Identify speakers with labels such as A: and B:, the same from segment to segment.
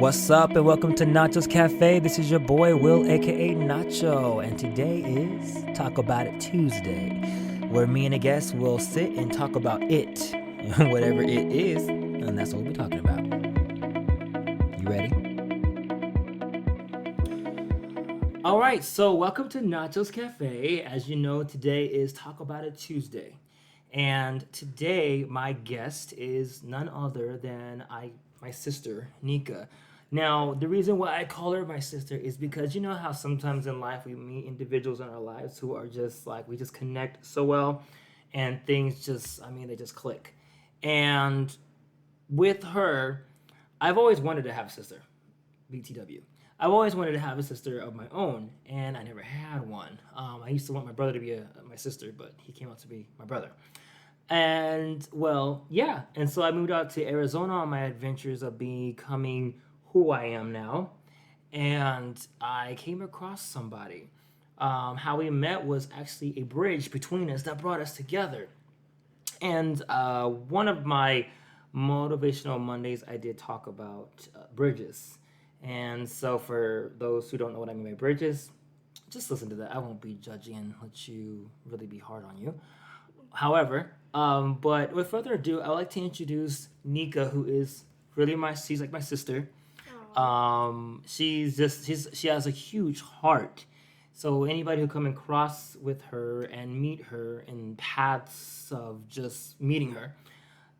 A: What's up and welcome to Nacho's Café. This is your boy Will, aka Nacho, and today is Talk About It Tuesday, where me and a guest will sit and talk about it, whatever it is, and that's what we'll be talking about. You ready? All right, so welcome to Nacho's Cafe. As you know, today is Talk About It Tuesday. And today, my guest is none other than my sister, Nika. Now, the reason why I call her my sister is because you know how sometimes in life we meet individuals in our lives who are just like, we just connect so well and things just, they just click. And with her, I've always wanted to have a sister, BTW. I've always wanted to have a sister of my own, and I never had one. I used to want my brother to be my sister, but he came out to be my brother. And well, yeah. And so I moved out to Arizona on my adventures of becoming who I am now. And I came across somebody. How we met was actually a bridge between us that brought us together. And one of my motivational Mondays, I did talk about bridges. And so for those who don't know what I mean by bridges, just listen to that. I won't be judging and let you really be hard on you. However, but with further ado, I'd like to introduce Nika, who is really she's like my sister. She has a huge heart. So anybody who come across with her and meet her in paths of just meeting her,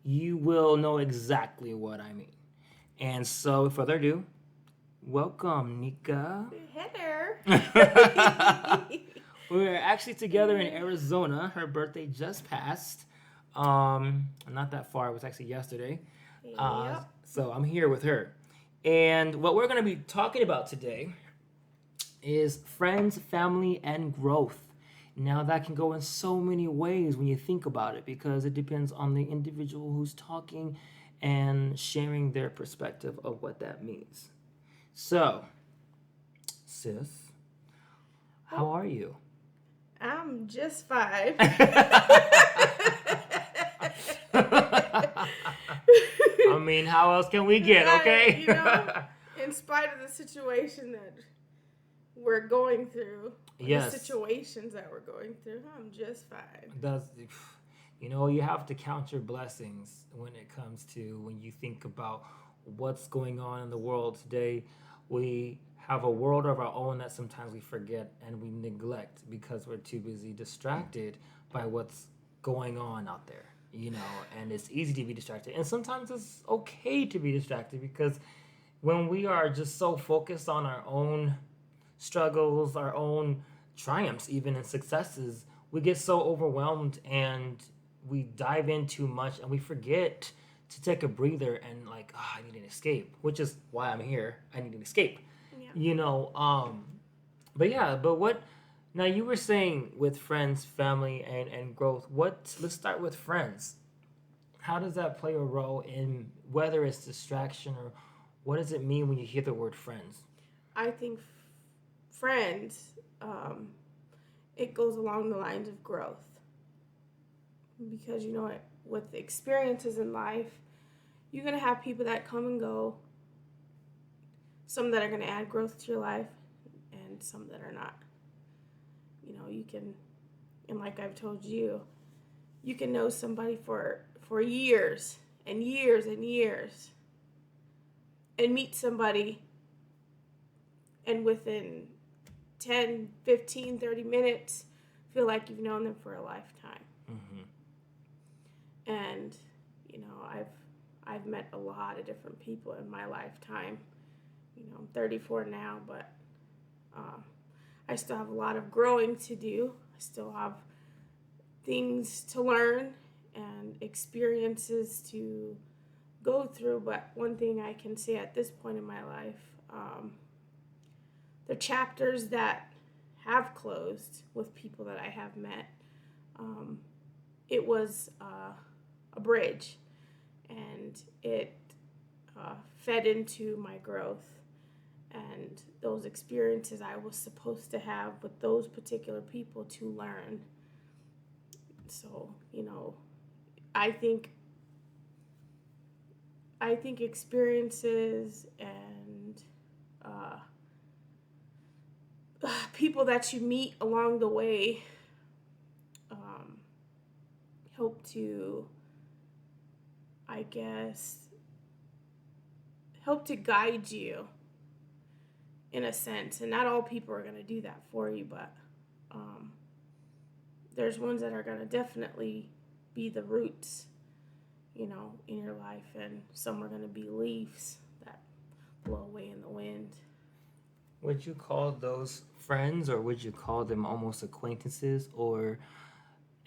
A: you will know exactly what I mean. And so, with further ado, welcome, Nika.
B: Hey there.
A: We were actually together in Arizona. Her birthday just passed. Not that far. It was actually yesterday.
B: Yep.
A: So I'm here with her. And what we're going to be talking about today is friends, family, and growth. Now, that can go in so many ways when you think about it because it depends on the individual who's talking and sharing their perspective of what that means. So, sis, how are you?
B: I'm just fine.
A: I mean, how else can we get, okay?
B: In spite of the situation that we're going through,
A: yes.
B: the situations that we're going through, I'm just fine.
A: You have to count your blessings when it comes to when you think about what's going on in the world today. We have a world of our own that sometimes we forget and we neglect because we're too busy distracted by what's going on out there, and it's easy to be distracted. And sometimes it's okay to be distracted because when we are just so focused on our own struggles, our own triumphs, even and successes, we get so overwhelmed and we dive in too much and we forget to take a breather and I need an escape, which is why I'm here. I need an escape.
B: Yeah.
A: But what, now you were saying with friends, family, and growth, let's start with friends. How does that play a role in whether it's distraction or what does it mean when you hear the word friends?
B: I think friends, it goes along the lines of growth. Because with experiences in life, you're going to have people that come and go, some that are going to add growth to your life, and some that are not. You can, and like I've told you, you can know somebody for years and years and years, and meet somebody, and within 10, 15, 30 minutes, feel like you've known them for a lifetime.
A: Mm-hmm.
B: And, I've met a lot of different people in my lifetime. I'm 34 now, but I still have a lot of growing to do. I still have things to learn and experiences to go through. But one thing I can say at this point in my life, the chapters that have closed with people that I have met, it was a bridge, and it fed into my growth and those experiences I was supposed to have with those particular people to learn. So, I think experiences and people that you meet along the way help to, I guess, help to guide you in a sense. And not all people are going to do that for you, but there's ones that are going to definitely be the roots, you know, in your life, and some are going to be leaves that blow away in the wind.
A: Would you call those friends, or would you call them almost acquaintances, or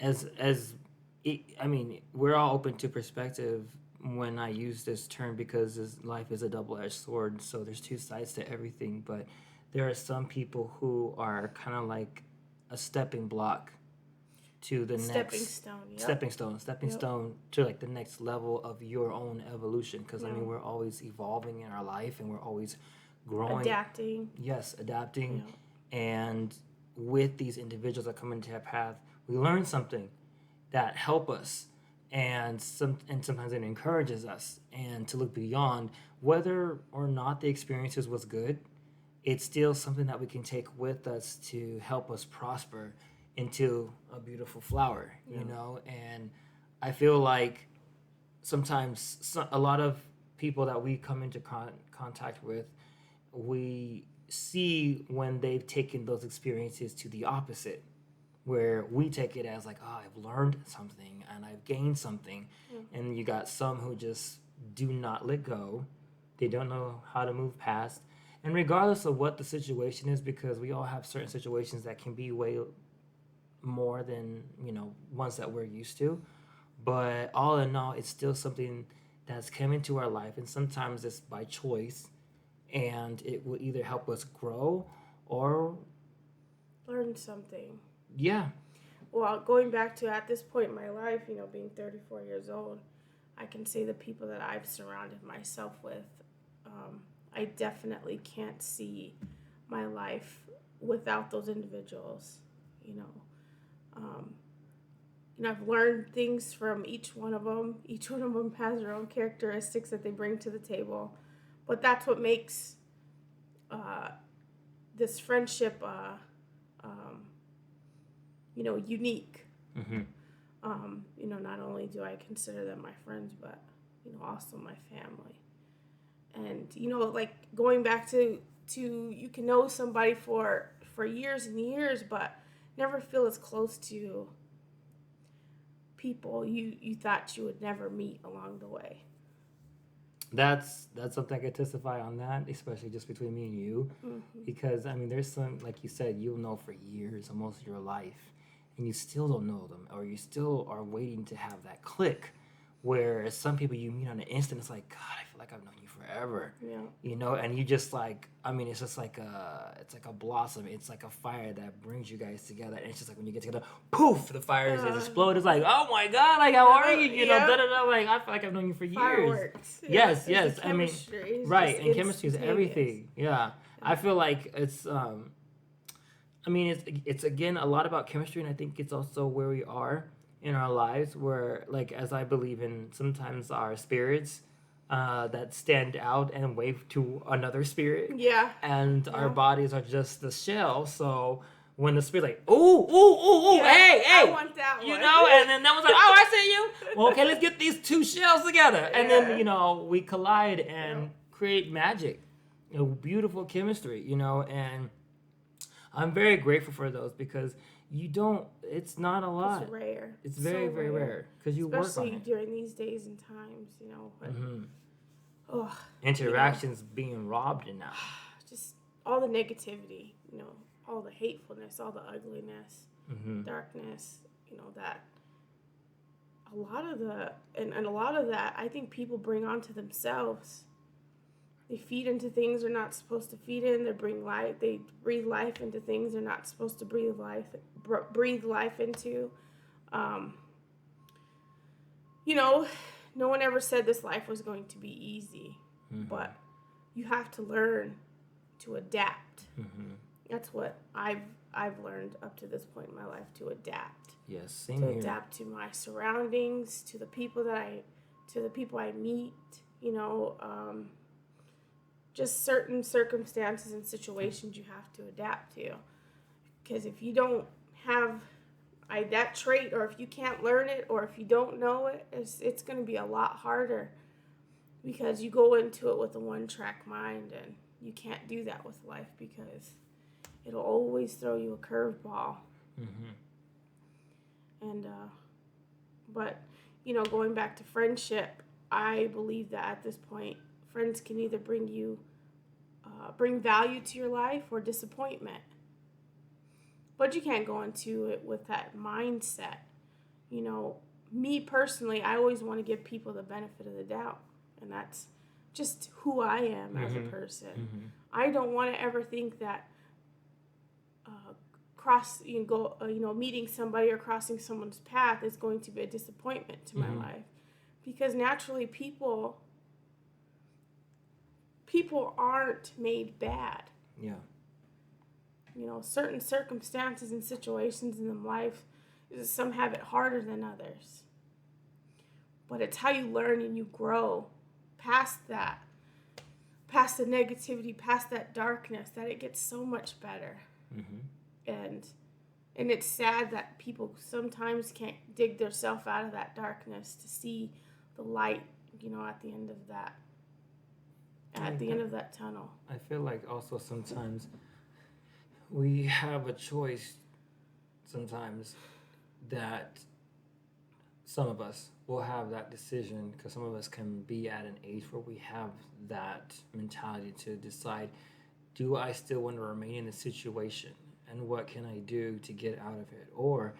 A: I mean, we're all open to perspective when I use this term because life is a double-edged sword. So there's two sides to everything. But there are some people who are kind of like a stepping block to the
B: Stepping
A: next
B: stone. Yep.
A: stepping
B: Yep.
A: stone to like the next level of your own evolution. Because I
B: Yeah.
A: mean, we're always evolving in our life, and we're always growing.
B: Adapting.
A: Yes, adapting.
B: Yeah.
A: And with these individuals that come into our path, we learn something that help us, and sometimes it encourages us and to look beyond whether or not the experiences was good. It's still something that we can take with us to help us prosper into a beautiful flower,
B: Yeah.
A: you know. And I feel like sometimes a lot of people that we come into contact with, we see when they've taken those experiences to the opposite, where we take it as like, oh, I've learned something and I've gained something. And you got some who just do not let go. They don't know how to move past. And regardless of what the situation is, because we all have certain situations that can be way more than, you know, ones that we're used to. But all in all, it's still something that's come into our life. And sometimes it's by choice. And it will either help us grow or,
B: Learn something.
A: yeah.
B: Well, going back to at this point in my life, you know, being 34 years old, I can say the people that I've surrounded myself with, I definitely can't see my life without those individuals. You know, I've learned things from each one of them. Each one of them has their own characteristics that they bring to the table, but that's what makes this friendship, you know, unique.
A: Mm-hmm.
B: You know, not only do I consider them my friends, but, you know, also my family. And, you know, like going back to you can know somebody for years and years, but never feel as close to people you thought you would never meet along the way.
A: That's something I could testify on that, especially just between me and you, because I mean, there's some, like you said, you'll know for years, almost your life, and you still don't know them, or you still are waiting to have that click. Whereas some people you meet on an instant, it's like, God, I feel like I've known you forever.
B: Yeah.
A: You know, and you just like, I mean, it's just like it's like a blossom. It's like a fire that brings you guys together. And it's just like when you get together, poof, the fire is explode. It's like, oh my God, like how are you? You know, da da da. Like I feel like I've known you for years.
B: Fireworks.
A: Yes,
B: Yeah,
A: yes. I mean,
B: it's
A: right,
B: just
A: and chemistry is
B: instantaneous.
A: everything. Yeah, I feel like it's. I mean, it's again a lot about chemistry, and I think it's also where we are in our lives, where like as I believe in, sometimes our spirits that stand out and wave to another spirit,
B: Yeah.
A: and our
B: Yeah.
A: bodies are just the shell. So when the spirit like, ooh, ooh, ooh, ooh,
B: Yeah,
A: hey,
B: I want that
A: you
B: one.
A: know, and then that was like, oh, I see you. Well, okay, let's get these two shells together, and
B: Yeah.
A: then you know we collide and
B: Yeah.
A: create magic, you know, beautiful chemistry, you know, and I'm very grateful for those because you don't. It's not a lot.
B: It's rare.
A: It's very,
B: So
A: very rare because you
B: especially
A: work on it.
B: during these days and times, you know. When,
A: Interactions being robbed now.
B: just all the negativity, you know, all the hatefulness, all the ugliness, darkness, you know, that a lot of a lot of that I think people bring onto themselves. They feed into things they're not supposed to feed in. They breathe life into things they're not supposed to breathe life into. You know, no one ever said this life was going to be easy, but you have to learn to adapt. That's what I've learned up to this point in my life, to adapt.
A: Yes, same
B: to
A: here.
B: adapt to my surroundings, to the people I meet. You know, just certain circumstances and situations you have to adapt to. Because if you don't have that trait, or if you can't learn it, or if you don't know it, it's going to be a lot harder, because you go into it with a one-track mind, and you can't do that with life, because it'll always throw you a curveball. And but going back to friendship, I believe that at this point, friends can either bring value to your life or disappointment. But you can't go into it with that mindset. Me personally, I always want to give people the benefit of the doubt, and that's just who I am as a person. I don't want to ever think that meeting somebody or crossing someone's path is going to be a disappointment to my life, because naturally people aren't made bad.
A: Yeah.
B: Certain circumstances and situations in life, some have it harder than others. But it's how you learn and you grow past that, past the negativity, past that darkness, that it gets so much better. And it's sad that people sometimes can't dig themselves out of that darkness to see the light, at the end of that. At the end of that tunnel.
A: I feel like also sometimes we have a choice sometimes that some of us will have that decision, because some of us can be at an age where we have that mentality to decide, do I still want to remain in the situation, and what can I do to get out of it? Or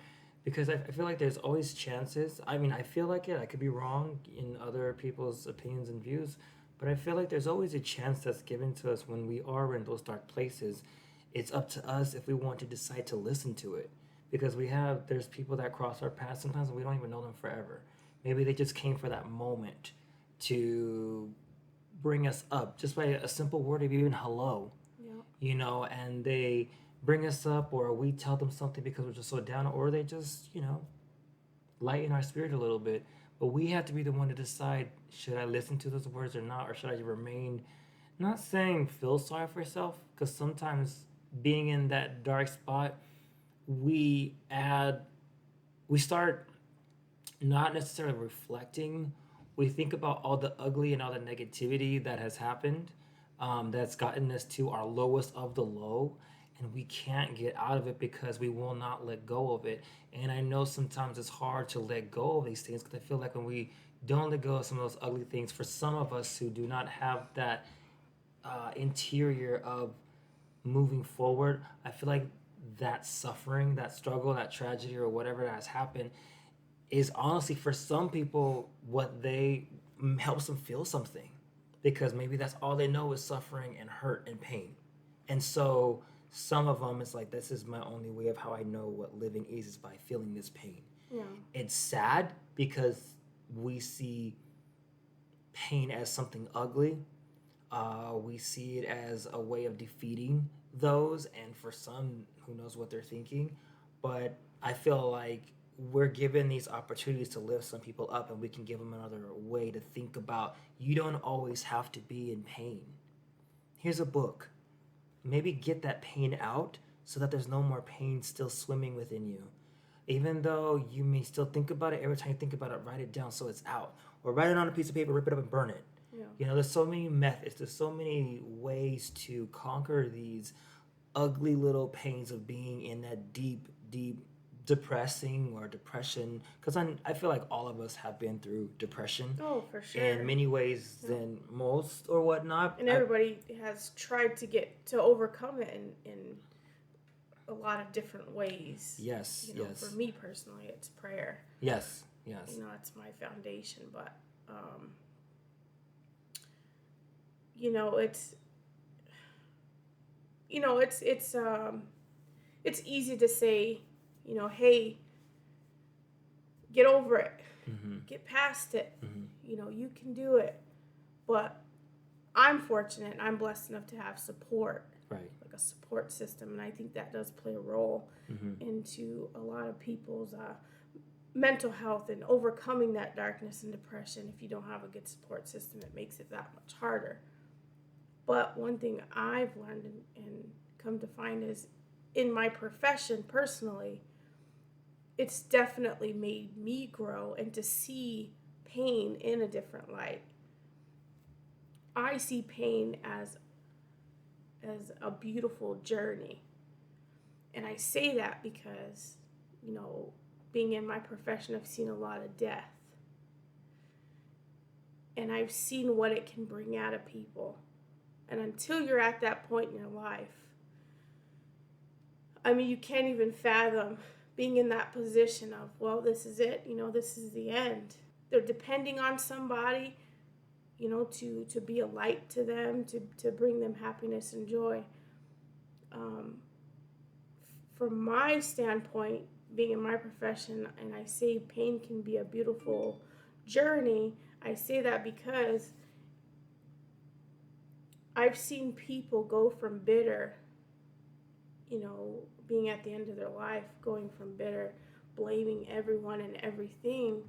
A: because I feel like there's always chances. I mean, I feel like I could be wrong in other people's opinions and views, but I feel like there's always a chance that's given to us when we are in those dark places. It's up to us if we want to decide to listen to it. Because there's people that cross our path sometimes and we don't even know them forever. Maybe they just came for that moment to bring us up just by a simple word of even hello.
B: Yeah.
A: And they bring us up, or we tell them something because we're just so down, or they just, lighten our spirit a little bit. But we have to be the one to decide, should I listen to those words or not, or should I remain, not saying feel sorry for yourself, because sometimes being in that dark spot, we start not necessarily reflecting. We think about all the ugly and all the negativity that has happened, that's gotten us to our lowest of the low, and we can't get out of it because we will not let go of it. And I know sometimes it's hard to let go of these things, because I feel like when we don't let go of some of those ugly things, for some of us who do not have that interior of moving forward, I feel like that suffering, that struggle, that tragedy, or whatever that has happened is honestly, for some people, what they helps them feel something, because maybe that's all they know is suffering and hurt and pain. And so some of them, it's like, this is my only way of how I know what living is by feeling this pain.
B: Yeah.
A: It's sad because we see pain as something ugly. We see it as a way of defeating those, and for some, who knows what they're thinking. But I feel like we're given these opportunities to lift some people up, and we can give them another way to think about, you don't always have to be in pain. Here's a book. Maybe get that pain out so that there's no more pain still swimming within you. Even though you may still think about it, every time you think about it, write it down so it's out. Or write it on a piece of paper, rip it up and burn it.
B: Yeah.
A: There's so many methods, there's so many ways to conquer these ugly little pains of being in that deep, deep depressing or depression. Because I feel like all of us have been through depression.
B: Oh, for sure.
A: In many ways than most or whatnot.
B: And everybody has tried to overcome it in a lot of different ways.
A: Yes, yes.
B: For me personally, it's prayer.
A: Yes.
B: It's my foundation, but it's easy to say, hey, get over it, get past it, you can do it. But I'm fortunate and I'm blessed enough to have support,
A: right?
B: Like a support system, and I think that does play a role into a lot of people's mental health and overcoming that darkness and depression. If you don't have a good support system, it makes it that much harder. But one thing I've learned and come to find is in my profession personally, it's definitely made me grow and to see pain in a different light. I see pain as a beautiful journey. And I say that because, being in my profession, I've seen a lot of death. And I've seen what it can bring out of people. And until you're at that point in your life, you can't even fathom being in that position of, well, this is it, this is the end. They're depending on somebody, to be a light to them, to bring them happiness and joy. From my standpoint, being in my profession, and I say pain can be a beautiful journey, I say that because I've seen people go from bitter, being at the end of their life, going from bitter, blaming everyone and everything,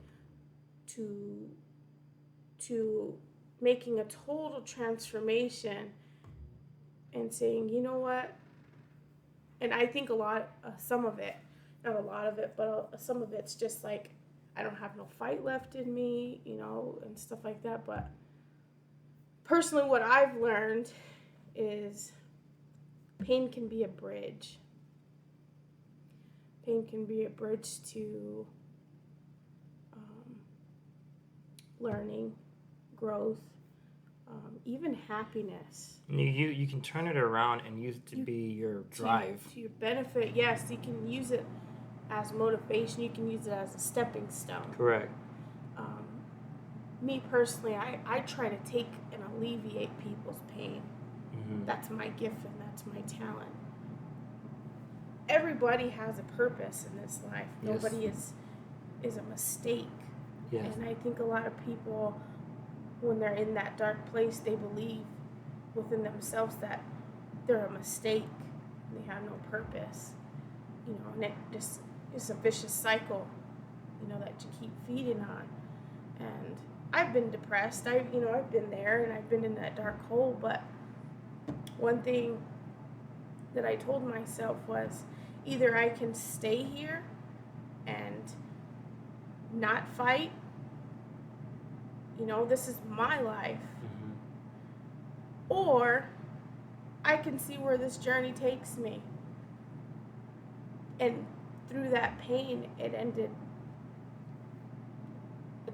B: to making a total transformation and saying, you know what? And I think some of it, not a lot of it, but some of it's just like, I don't have no fight left in me, and stuff like that. But personally, what I've learned is pain can be a bridge. Pain can be a bridge to learning, growth, even happiness.
A: You can turn it around and use it to be your drive.
B: To your benefit, yes. You can use it as motivation. You can use it as a stepping stone.
A: Correct.
B: Me personally, I try to take and alleviate people's pain.
A: Mm-hmm.
B: That's my gift and that's my talent. Everybody has a purpose in this life.
A: Yes.
B: Nobody is a mistake.
A: Yes.
B: And I think a lot of people, when they're in that dark place, they believe within themselves that they're a mistake. They have no purpose. And it just is a vicious cycle, that you keep feeding on. And I've been depressed. I've been there and I've been in that dark hole. But one thing that I told myself was, either I can stay here and not fight, this is my life,
A: Mm-hmm.
B: or I can see where this journey takes me. And through that pain, it ended,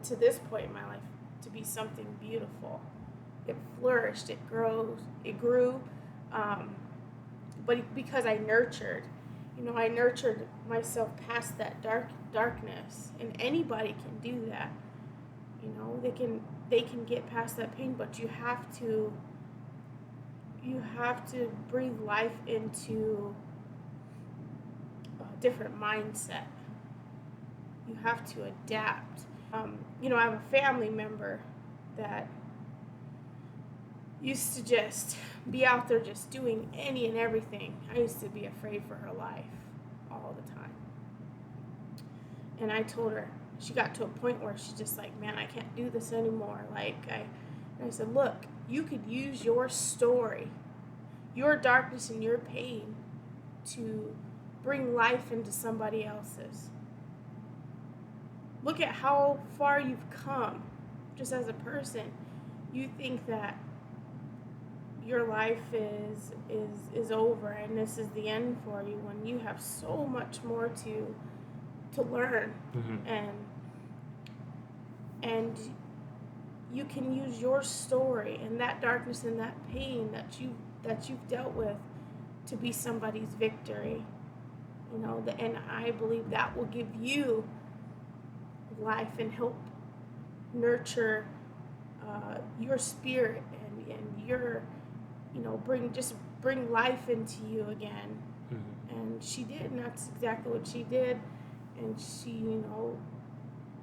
B: to this point in my life, to be something beautiful. It flourished, it grew, but because I nurtured, I nurtured myself past that darkness, and anybody can do that. They can get past that pain, but you have to breathe life into a different mindset. You have to adapt. I have a family member that used to just be out there just doing any and everything. I used to be afraid for her life all the time. And I told her, she got to a point where she's just like, man, I can't do this anymore. And I said, look, you could use your story, your darkness and your pain to bring life into somebody else's. Look at how far you've come just as a person. You think that your life is over and this is the end for you, when you have so much more to learn.
A: Mm-hmm.
B: And you can use your story and that darkness and that pain that you've dealt with to be somebody's victory. And I believe that will give you life and help nurture your spirit and your bring life into you again.
A: Mm-hmm.
B: And she did, and that's exactly what she did. And she,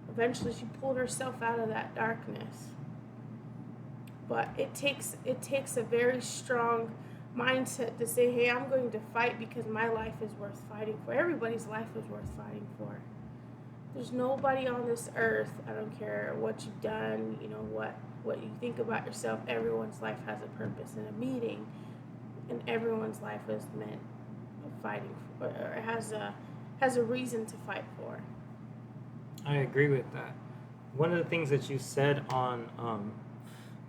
B: eventually she pulled herself out of that darkness. But it takes a very strong mindset to say, hey, I'm going to fight because my life is worth fighting for. Everybody's life is worth fighting for. There's nobody on this earth, I don't care what you've done, what you think about yourself, everyone's life has a purpose and a meaning, and everyone's life is meant fighting for, or has a reason to fight for.
A: I agree with that. One of the things that you said on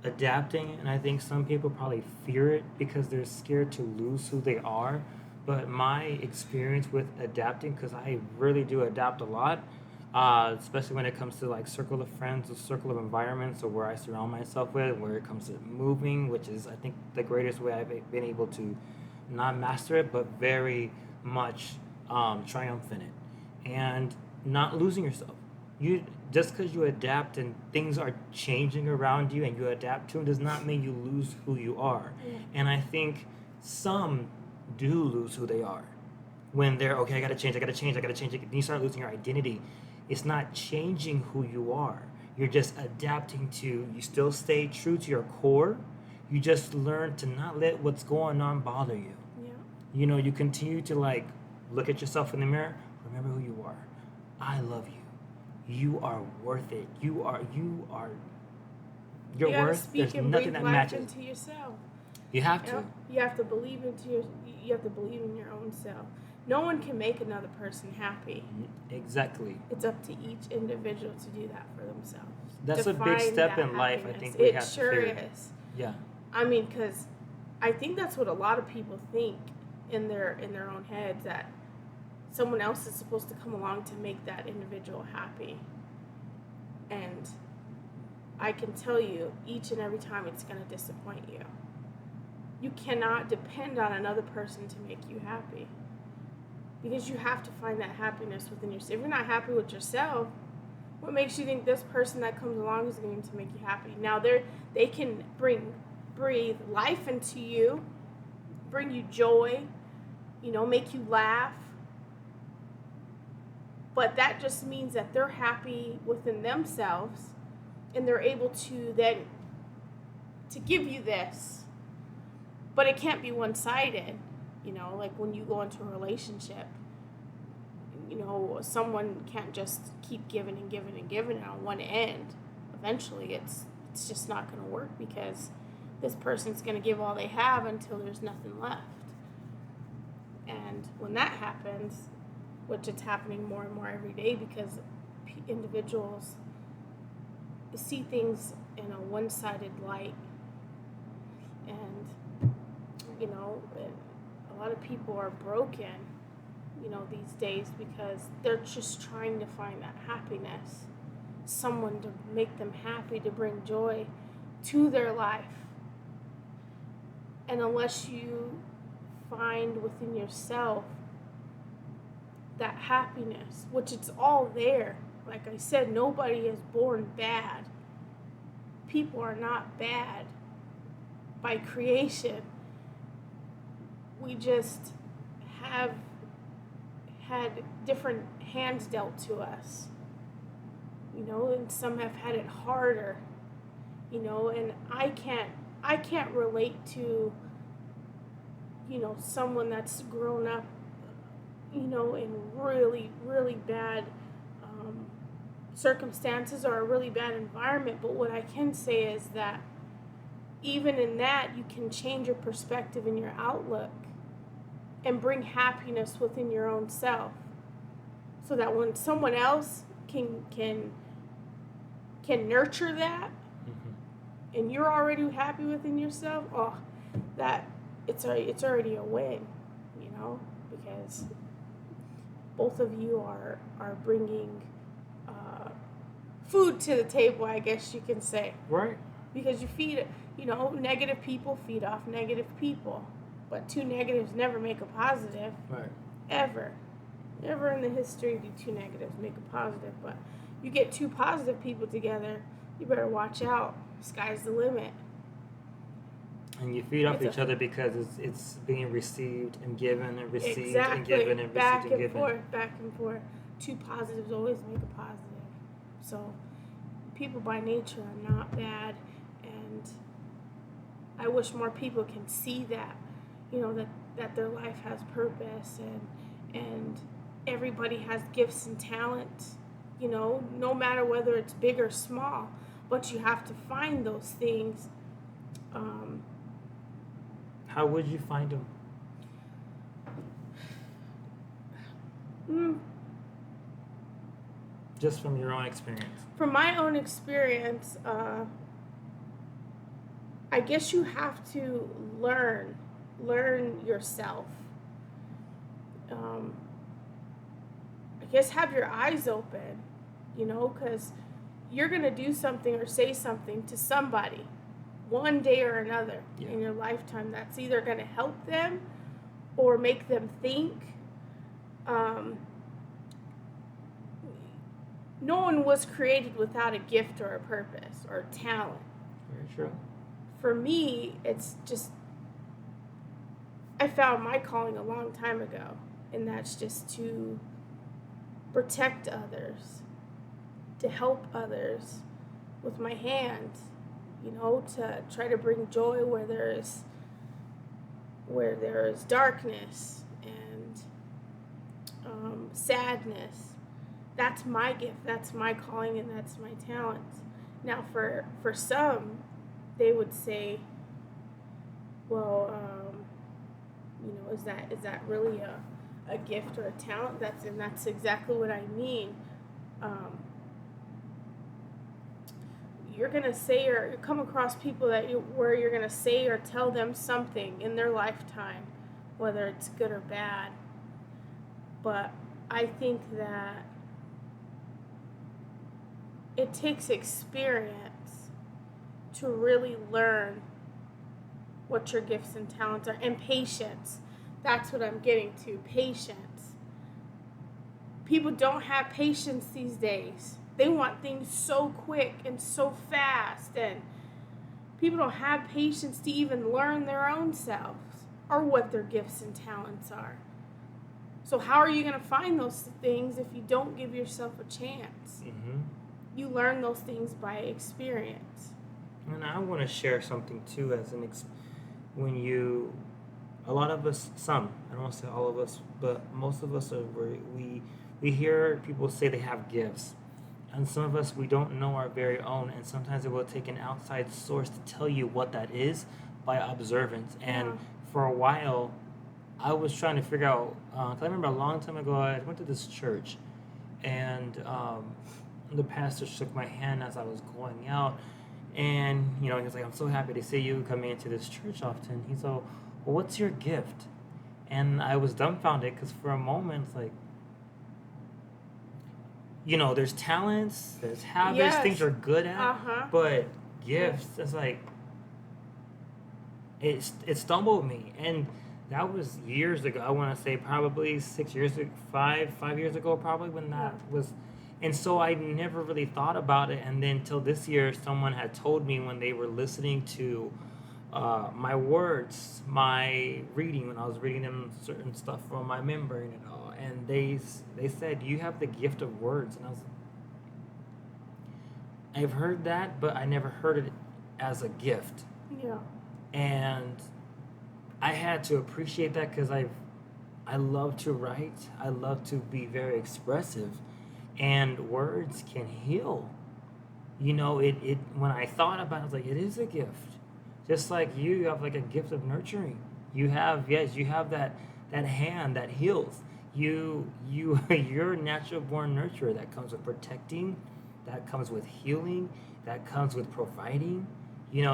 A: adapting, and I think some people probably fear it because they're scared to lose who they are. But my experience with adapting, because I really do adapt a lot, especially when it comes to like circle of friends or circle of environments or where I surround myself with, where it comes to moving, which is I think the greatest way I've been able to not master it, but very much triumph in it, and not losing yourself. You just because you adapt and things are changing around you and you adapt to them does not mean you lose who you are.
B: Yeah.
A: And I think some do lose who they are when they're okay. I gotta change. I gotta change. I gotta change. And you start losing your identity. It's not changing who you are. You're just adapting to. You still stay true to your core. You just learn to not let what's going on bother you.
B: Yeah.
A: You know, you continue to like look at yourself in the mirror. Remember who you are. I love you. You are worth it. You are your
B: You gotta
A: worth.
B: speak
A: There's
B: and
A: nothing
B: breathe
A: that
B: life
A: matches.
B: into yourself.
A: You have
B: You
A: to.
B: know? You have to believe you have to believe in your own self. No one can make another person happy.
A: Exactly.
B: It's up to each individual to do that for themselves.
A: That's
B: to
A: a big
B: find
A: step
B: that
A: in life. I
B: happiness.
A: think we
B: It
A: have to
B: sure
A: figure.
B: is.
A: Yeah.
B: I mean, because I think that's what a lot of people think in their own heads, that someone else is supposed to come along to make that individual happy. And I can tell you, each and every time it's going to disappoint you. You cannot depend on another person to make you happy, because you have to find that happiness within yourself. If you're not happy with yourself, what makes you think this person that comes along is going to make you happy? Now they can breathe life into you, bring you joy, make you laugh. But that just means that they're happy within themselves, and they're able to then to give you this. But it can't be one-sided, like when you go into a relationship, someone can't just keep giving and giving and giving on one end. Eventually it's just not going to work, because this person's going to give all they have until there's nothing left. And when that happens, which it's happening more and more every day, because individuals see things in a one-sided light, and a lot of people are broken, these days, because they're just trying to find that happiness, someone to make them happy, to bring joy to their life. And unless you find within yourself that happiness, which it's all there, like I said, nobody is born bad. People are not bad by creation. We just have had different hands dealt to us, and some have had it harder, and I can't relate to, someone that's grown up, in really, really bad circumstances or a really bad environment. But what I can say is that even in that, you can change your perspective and your outlook and bring happiness within your own self, so that when someone else can nurture that, and you're already happy within yourself, that it's already a win, because both of you are bringing food to the table, I guess you can say.
A: Right.
B: Because you feed, negative people feed off negative people. But two negatives never make a positive.
A: Right.
B: Ever. Never in the history do two negatives make a positive. But you get two positive people together, you better watch out. Sky's the limit.
A: And you feed off each other because it's being received and given and received
B: exactly.
A: and given and
B: back
A: received and
B: and
A: given.
B: Forth, back and forth. Two positives always make a positive. So people by nature are not bad, and I wish more people can see that, that their life has purpose, and everybody has gifts and talents, no matter whether it's big or small, but you have to find those things.
A: How would you find them?
B: Mm,
A: Just from your own experience.
B: from my own experience, I guess you have to learn yourself. Um, I guess have your eyes open, because you're going to do something or say something to somebody one day or another in your lifetime that's either going to help them or make them think. Um, no one was created without a gift or a purpose or a talent.
A: Very true.
B: For me, it's just, I found my calling a long time ago, and that's just to protect others, to help others with my hands, to try to bring joy where there is darkness and sadness. That's my gift, that's my calling, and that's my talent. Now, for some, they would say, well, is that really a gift or a talent? That's exactly what I mean. You're gonna say or come across people where you're gonna say or tell them something in their lifetime, whether it's good or bad. But I think that it takes experience to really learn what your gifts and talents are, and patience. That's what I'm getting to, patience. People don't have patience these days. They want things so quick and so fast, and people don't have patience to even learn their own selves or what their gifts and talents are. So how are you going to find those things if you don't give yourself a chance?
A: Mm-hmm.
B: You learn those things by experience.
A: And I want to share something too, when you, a lot of us, I don't want to say all of us, but most of us we hear people say they have gifts, and some of us, we don't know our very own, and sometimes it will take an outside source to tell you what that is by observance. And for a while, I was trying to figure out, 'cause I remember a long time ago, I went to this church, and the pastor shook my hand as I was going out, and he was like, "I'm so happy to see you coming into this church often." He's like, "Well, what's your gift?" And I was dumbfounded, because for a moment, it's like, there's talents, there's habits, things you're good at, but gifts, it's like, it stumbled me. And that was years ago. I want to say probably 6 years ago, 5 years ago, probably, when that was. And so I never really thought about it. And then till this year, someone had told me, when they were listening to my words, my reading, when I was reading them certain stuff from my memory and all, and they said, "You have the gift of words." And I was like, I've heard that, but I never heard it as a gift.
B: Yeah.
A: And I had to appreciate that, because I love to write. I love to be very expressive, and words can heal. It when I thought about it, I was like, it is a gift. Just like you have like a gift of nurturing. You have that hand that heals. You're a natural born nurturer that comes with protecting, that comes with healing, that comes with providing.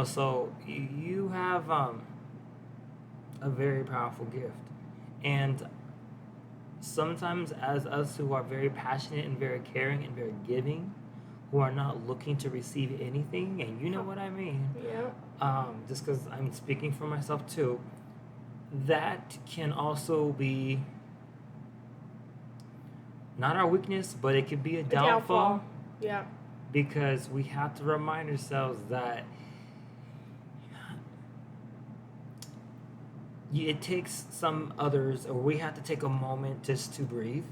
A: So you have a very powerful gift. And sometimes, as us who are very passionate and very caring and very giving, who are not looking to receive anything, and you know what I mean.
B: Yeah.
A: Just because I'm speaking for myself too, that can also be not our weakness, but it could be a downfall.
B: Yeah.
A: Because we have to remind ourselves that it takes some others, or we have to take a moment just to breathe.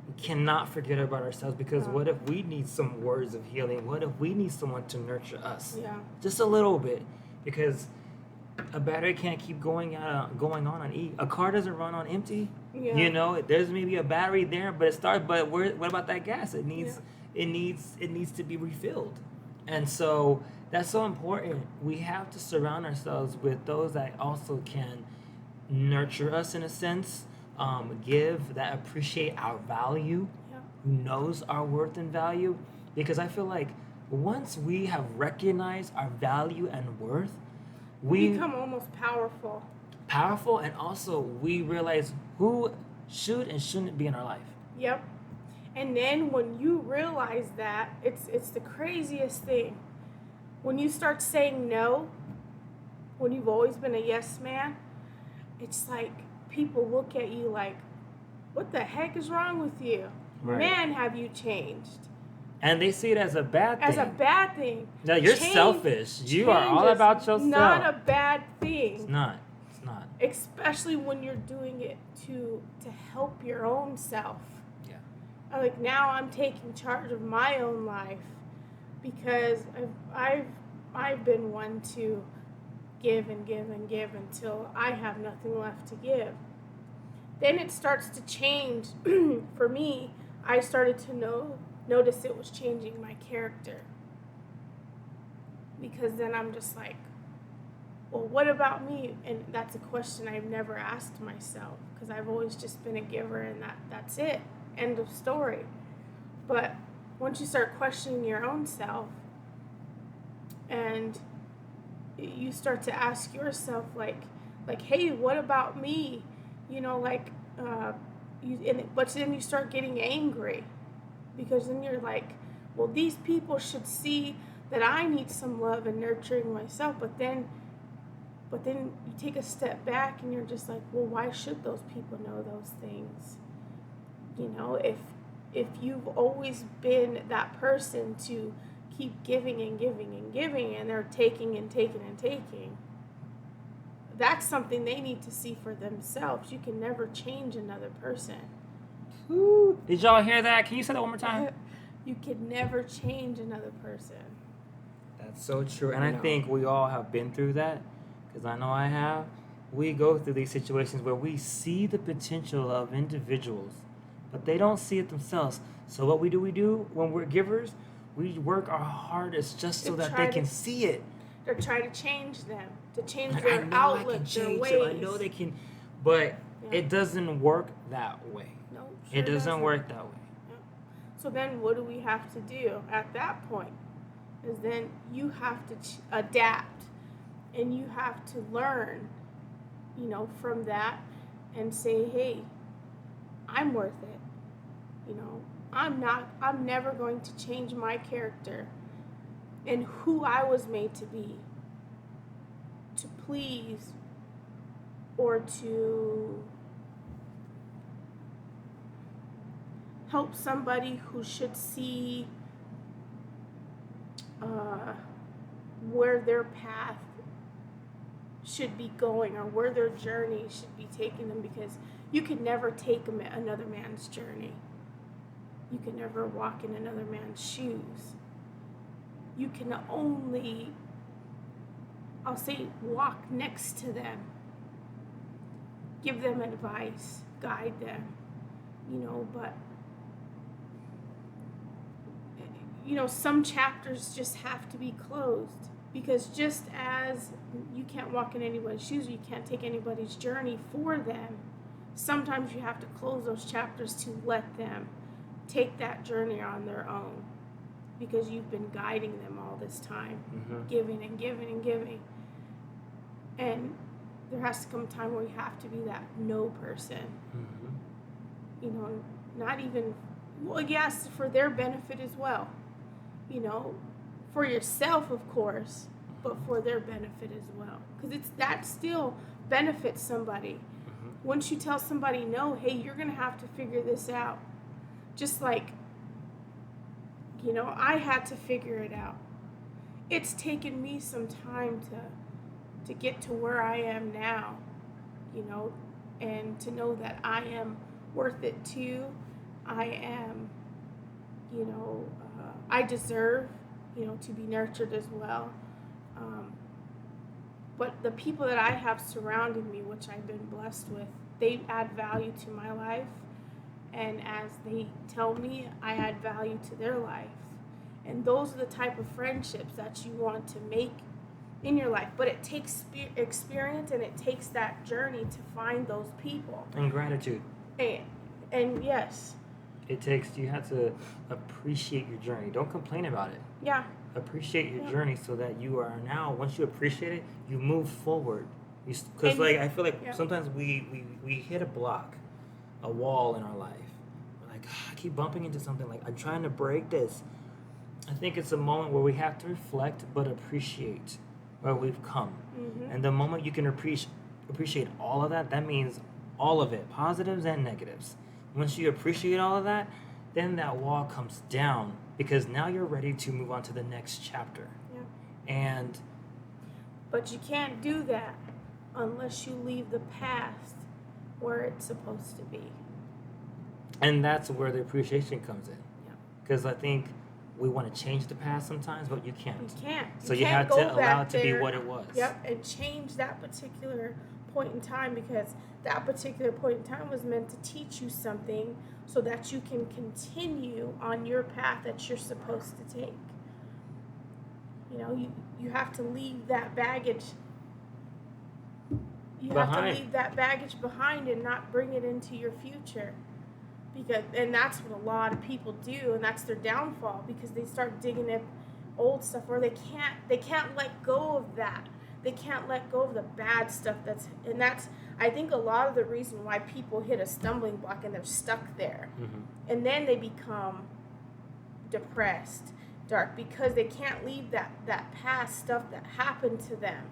A: We cannot forget about ourselves, because what if we need some words of healing? What if we need someone to nurture us?
B: Yeah.
A: Just a little bit, because a battery can't keep going on E. A car doesn't run on empty.
B: Yeah.
A: There's maybe a battery there, but it starts. But what about that gas? It needs to be refilled, and so that's so important. We have to surround ourselves with those that also can nurture us in a sense, give, that appreciate our value,
B: Yeah.
A: who knows our worth and value. Because I feel like once we have recognized our value and worth,
B: We
A: we
B: become almost powerful.
A: powerful, and also we realize who should and shouldn't be in our life.
B: Yep. And then when you realize that, it's the craziest thing. When you start saying no, when you've always been a yes man, it's like people look at you like, what the heck is wrong with you?
A: Right.
B: Man, have you changed?
A: And they see it as a bad thing.
B: As a bad thing.
A: No, you're
B: Change-
A: selfish. You are all
B: change is
A: about yourself.
B: Not a bad thing.
A: It's not. It's not.
B: Especially when you're doing it to help your own self.
A: Yeah.
B: Like now I'm taking charge of my own life because I've been one to give and give and give until I have nothing left to give. Then it starts to change. For me, I started to notice it was changing my character. Because then I'm just like, well, what about me? And that's a question I've never asked myself because I've always just been a giver and that's it. End of story. But once you start questioning your own self and you start to ask yourself like, hey, what about me? You know, like, but then you start getting angry because then you're like, well, these people should see that I need some love and nurturing myself. But then you take a step back and you're just like, well, why should those people know those things? You know, if you've always been that person to keep giving and giving and giving and they're taking and taking and taking, that's something they need to see for themselves. You can never change another person.
A: Ooh. Did y'all hear that? Can you say that one more time?
B: You can never change another person.
A: That's so true. And I think we all have been through that, because I know I have. We go through these situations where we see the potential of individuals, but they don't see it themselves. So what we do when we're givers, we work our hardest just so that they can see it.
B: They're trying to change them, to change
A: Like,
B: their outlook, their ways.
A: I know they can, but it doesn't work that way.
B: No,
A: it doesn't work that way.
B: Yeah. So then what do we have to do at that point? Is then you have to adapt and you have to learn, you know, from that and say, hey, I'm worth it. You know, I'm never going to change my character and who I was made to be, to please or to help somebody who should see where their path should be going or where their journey should be taking them, because you can never take another man's journey. You can never walk in another man's shoes. You can only, I'll say, walk next to them, give them advice, guide them, you know, but you know, some chapters just have to be closed, because just as you can't walk in anybody's shoes, or you can't take anybody's journey for them, sometimes you have to close those chapters to let them take that journey on their own, because you've been guiding them all this time, giving and giving and giving. And there has to come a time where you have to be that no person. You know, not even, well, yes, for their benefit as well. You know, for yourself, of course, but for their benefit as well. Because that still benefits somebody. Once you tell somebody no, hey, you're going to have to figure this out. Just like, you know, I had to figure it out. It's taken me some time to get to where I am now, you know, and to know that I am worth it too. I am, you know, I deserve, you know, to be nurtured as well. But the people that I have surrounding me, which I've been blessed with, they add value to my life. And as they tell me, I add value to their life. And those are the type of friendships that you want to make in your life. But it takes experience, and it takes that journey to find those people.
A: And gratitude.
B: And, and yes,
A: You have to appreciate your journey. Don't complain about it.
B: yeah,
A: Appreciate your
B: yeah.
A: journey so that you are now, once you appreciate it, you move forward. Because,
B: And
A: like, I feel like
B: yeah,
A: sometimes we hit a block, a wall in our life. We're like, "Ah, I keep bumping into something. Like, I'm trying to break this. I think it's a moment where we have to reflect but appreciate where we've come.
B: mm-hmm.
A: And the moment you can appreciate all of that, that means all of it, positives and negatives. Once you appreciate all of that, then that wall comes down because now you're ready to move on to the next chapter.
B: Yeah.
A: And
B: But you can't do that unless you leave the past where it's supposed to be.
A: that's where the appreciation comes in.
B: Yeah.
A: Because I think we want to change the past sometimes, but you can't.
B: You can't.
A: So you
B: can't
A: have to
B: go
A: allow
B: back
A: it to be
B: there.
A: what it was.
B: Yep, and change that particular point in time because that particular point in time was meant to teach you something so that you can continue on your path that you're supposed to take. You know, you have to leave that baggage. You have to leave that baggage behind and not bring it into your future. And that's what a lot of people do, and that's their downfall because they start digging up old stuff or they can't let go of that. They can't let go of the bad stuff that's I think a lot of the reason why people hit a stumbling block and they're stuck there.
A: Mm-hmm.
B: And then they become depressed, dark, because they can't leave that past stuff that happened to them.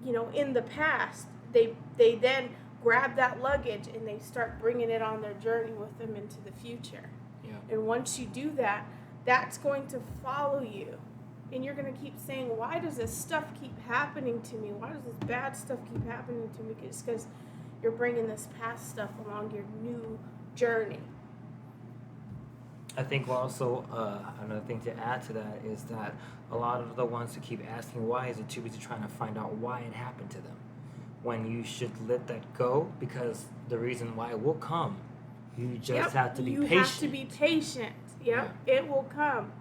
B: You know, in the past, they then grab that luggage and they start bringing it on their journey with them into the future.
A: Yeah.
B: And once you do that, that's going to follow you. And you're going to keep saying, why does this stuff keep happening to me? Why does this bad stuff keep happening to me? It's because you're bringing this past stuff along your new journey.
A: I think also another thing to add to that is that a lot of the ones who keep asking why is it too busy trying to find out why it happened to them. When you should let that go because the reason why it will come. You just have to be patient.
B: You have to be patient. Yep, yeah. It will come.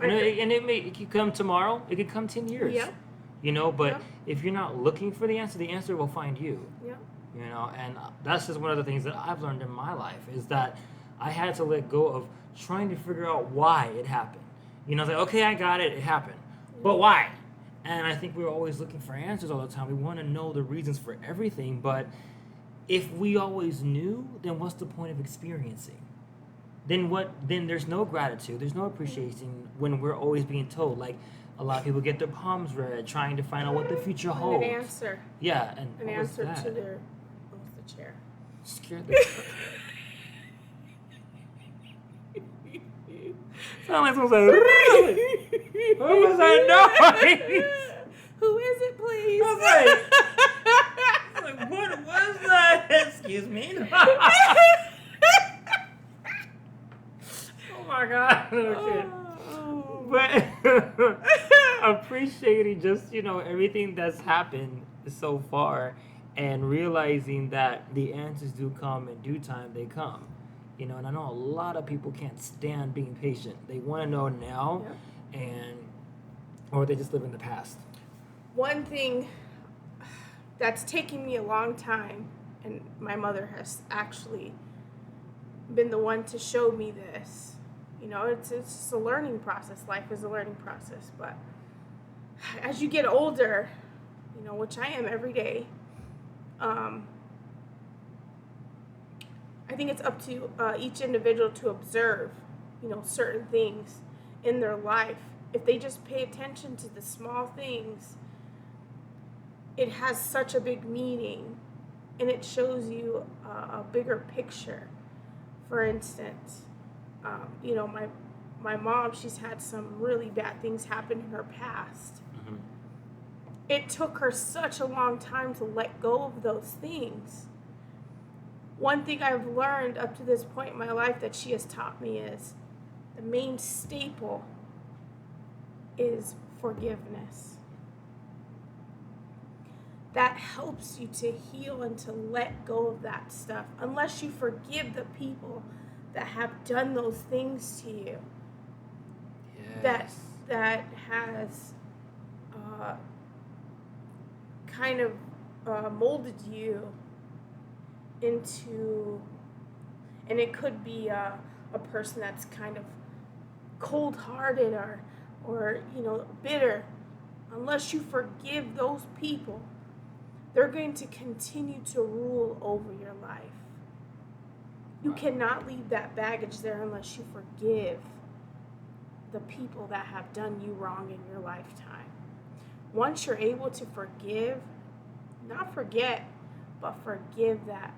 A: And it could come tomorrow. It could come 10 years.
B: Yep.
A: You know, but if you're not looking for the answer will find you.
B: Yep.
A: You know, and that's just one of the things that I've learned in my life is that I had to let go of trying to figure out why it happened. You know, like, okay, I got it, it happened. But why? And I think we're always looking for answers all the time. We want to know the reasons for everything, but if we always knew, then what's the point of experiencing? Then there's no gratitude, there's no appreciation when we're always being told. Like a lot of people get their palms read trying to find out what the future holds.
B: An answer.
A: Yeah, and
B: an answer to their the chair.
A: Scared the sound like someone said, what was that noise?
B: Who is it, please?
A: I was like, what was that? Excuse me. Oh my God. Okay. But appreciating just, everything that's happened so far and realizing that the answers do come in due time, they come. And I know a lot of people can't stand being patient. They want to know now, or they just live in the past.
B: One thing that's taken me a long time, and my mother has actually been the one to show me this. It's just a learning process. Life is a learning process. But as you get older, which I am every day, I think it's up to each individual to observe, certain things in their life. If they just pay attention to the small things, it has such a big meaning, and it shows you a bigger picture. For instance, my mom, she's had some really bad things happen in her past.
A: Mm-hmm.
B: It took her such a long time to let go of those things. One thing I've learned up to this point in my life that she has taught me is the main staple is forgiveness. That helps you to heal and to let go of that stuff. Unless you forgive the people that have done those things to you.
A: Yes.
B: That has kind of molded you into, and it could be a person that's kind of cold-hearted or bitter. Unless you forgive those people, they're going to continue to rule over your life. You cannot leave that baggage there unless you forgive the people that have done you wrong in your lifetime. Once you're able to forgive, not forget, but forgive that,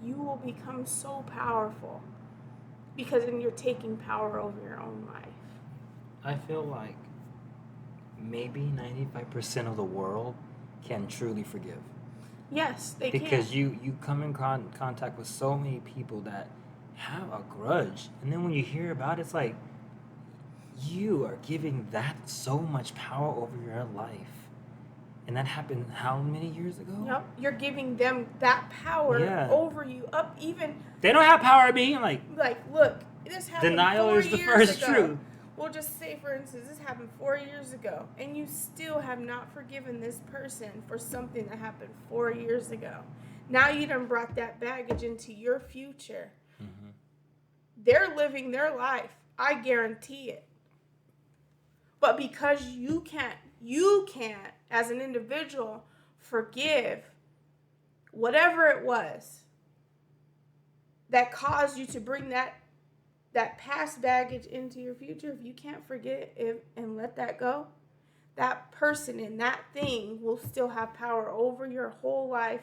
B: you will become so powerful, because then you're taking power over your own life.
A: I feel like maybe 95% of the world can truly forgive.
B: Yes, they
A: Because
B: can.
A: you come in contact with so many people that have a grudge. And then when you hear about it, it's like, you are giving that so much power over your life. And that happened how many years ago?
B: Yep, you're giving them that power
A: Yeah.
B: over you. Up even
A: They don't have power at me. I'm like,
B: look, this happened
A: denial
B: 4
A: is the
B: years
A: first
B: ago.
A: truth.
B: We'll just say, for instance, this happened 4 years ago, and you still have not forgiven this person for something that happened 4 years ago. Now you done brought that baggage into your future.
A: Mm-hmm.
B: They're living their life. I guarantee it. But because you can't, as an individual, forgive whatever it was that caused you to bring that past baggage into your future. If you can't forget it and let that go, that person and that thing will still have power over your whole life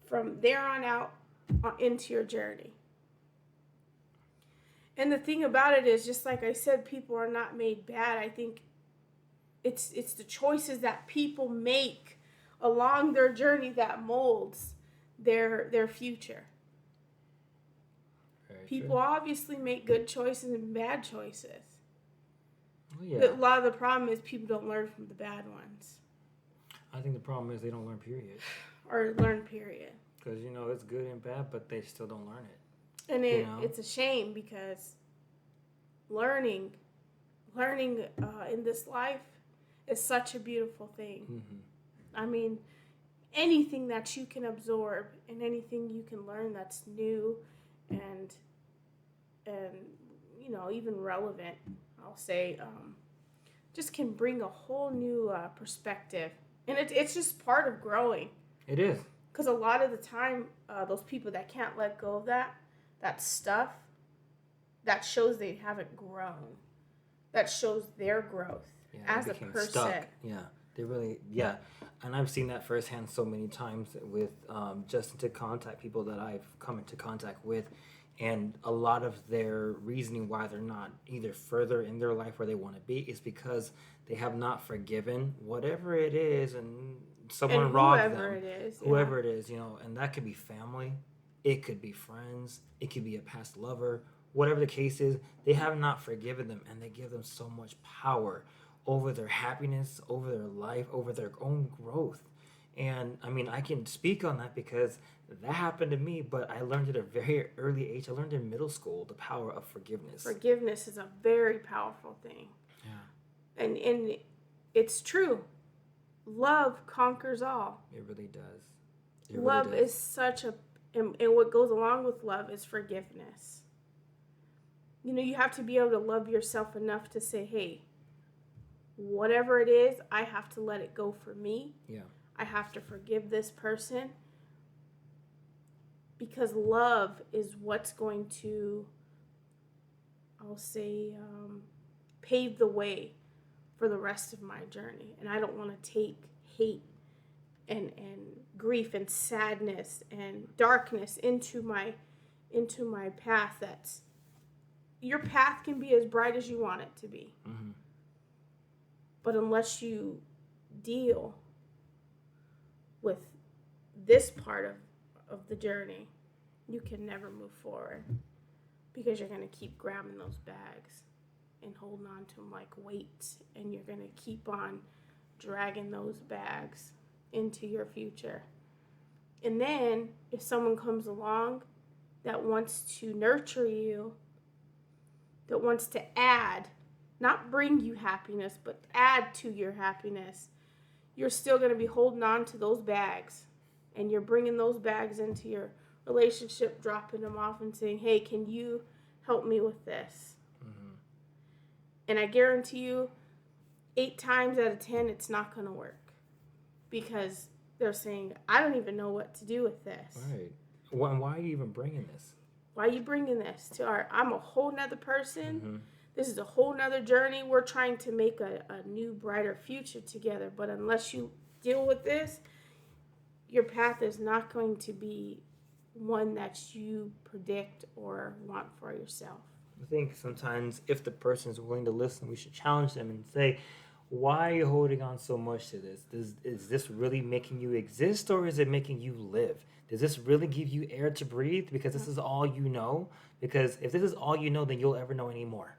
B: from there on out into your journey. And the thing about it is, just like I said, people are not made bad. I think it's the choices that people make along their journey that molds their future.
A: Very
B: People
A: true.
B: obviously make good choices and bad choices.
A: Well, yeah.
B: But a lot of the problem is people don't learn from the bad ones.
A: I think the problem is they don't learn, period.
B: Or learn, period.
A: Because, it's good and bad, but they still don't learn it.
B: And it's a shame, because learning in this life is such a beautiful thing.
A: Mm-hmm.
B: I mean, anything that you can absorb and anything you can learn that's new and even relevant, I'll say, just can bring a whole new perspective. And it's just part of growing.
A: It is.
B: Because a lot of the time, those people that can't let go of that stuff, that shows they haven't grown. That shows their growth as a person.
A: Stuck. Yeah, they really, yeah. And I've seen that firsthand so many times with just to contact people that I've come into contact with. And a lot of their reasoning why they're not either further in their life where they want to be is because they have not forgiven whatever it is, and someone robbed them. Whoever it is, and that could be family, it could be friends, it could be a past lover, whatever the case is. They have not forgiven them, and they give them so much power over their happiness, over their life, over their own growth. And I mean, I can speak on that because that happened to me, but I learned at a very early age. I learned in middle school the power of forgiveness.
B: Forgiveness is a very powerful thing.
A: Yeah.
B: And it's true. Love conquers all.
A: It really does.
B: Love is such a, and what goes along with love is forgiveness. You have to be able to love yourself enough to say, hey, whatever it is, I have to let it go for me.
A: Yeah.
B: I have to forgive this person, because love is what's going to, I'll say, pave the way for the rest of my journey. And I don't want to take hate and grief and sadness and darkness into my path. That's, your path can be as bright as you want it to be.
A: Mm-hmm.
B: But unless you deal with this part of the journey, you can never move forward, because you're going to keep grabbing those bags and holding on to them like weights, and you're going to keep on dragging those bags into your future. And then if someone comes along that wants to nurture you, that wants to add, not bring you happiness, but add to your happiness, you're still going to be holding on to those bags, and you're bringing those bags into your relationship, dropping them off and saying, hey, can you help me with this?
A: Mm-hmm.
B: And I guarantee you, 8 times out of 10, it's not going to work. Because they're saying, I don't even know what to do with this.
A: Right. Why are you even bringing this?
B: Why are you bringing this to I'm a whole nother person.
A: Mm-hmm.
B: This is a whole nother journey. We're trying to make a new, brighter future together. But unless you deal with this, your path is not going to be one that you predict or want for yourself.
A: I think sometimes if the person is willing to listen, we should challenge them and say, why are you holding on so much to this? Is this really making you exist, or is it making you live? Does this really give you air to breathe because this is all you know? Because if this is all you know, then you'll ever know any more.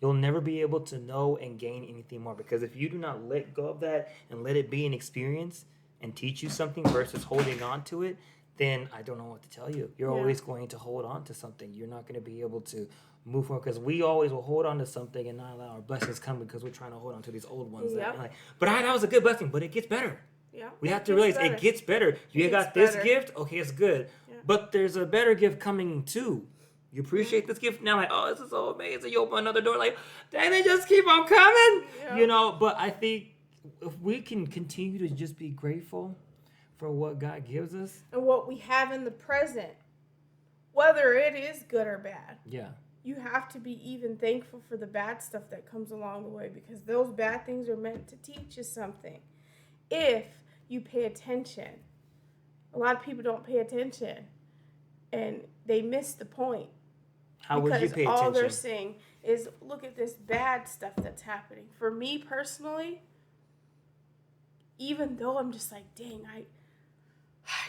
A: You'll never be able to know and gain anything more, because if you do not let go of that and let it be an experience and teach you something versus holding on to it, then I don't know what to tell you. You're always going to hold on to something. You're not going to be able to move forward, because we always will hold on to something and not allow our blessings come because we're trying to hold on to these old ones.
B: Yep.
A: That was a good blessing, but it gets better.
B: Yeah,
A: we have to realize it gets better. You got this gift, okay, it's good. Yeah. But there's a better gift coming too. You appreciate this gift now, like, oh, this is so amazing. You open another door, like, dang, they just keep on coming. Yeah. But I think if we can continue to just be grateful for what God gives us.
B: And what we have in the present, whether it is good or bad.
A: Yeah.
B: You have to be even thankful for the bad stuff that comes along the way, because those bad things are meant to teach you something. If you pay attention. A lot of people don't pay attention, and they miss the point.
A: How would you pay attention?
B: Because all they're saying is, look at this bad stuff that's happening. For me personally, even though I'm just like, dang, I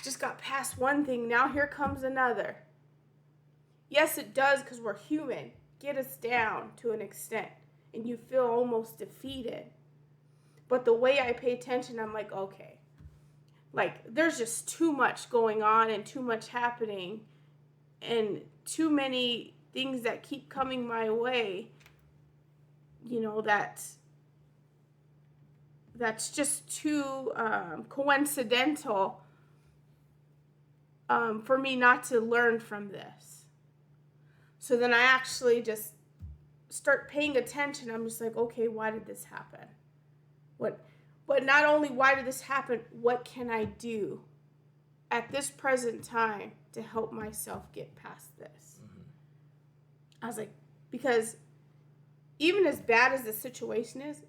B: just got past one thing, now here comes another. Yes, it does, because we're human. Get us down to an extent, and you feel almost defeated. But the way I pay attention, I'm like, okay. Like, there's just too much going on and too much happening and too many things that keep coming my way, that's just too coincidental for me not to learn from this. So then I actually just start paying attention. I'm just like, okay, why did this happen? But not only why did this happen, what can I do at this present time to help myself get past this? Mm-hmm. I was like, because even as bad as the situation is,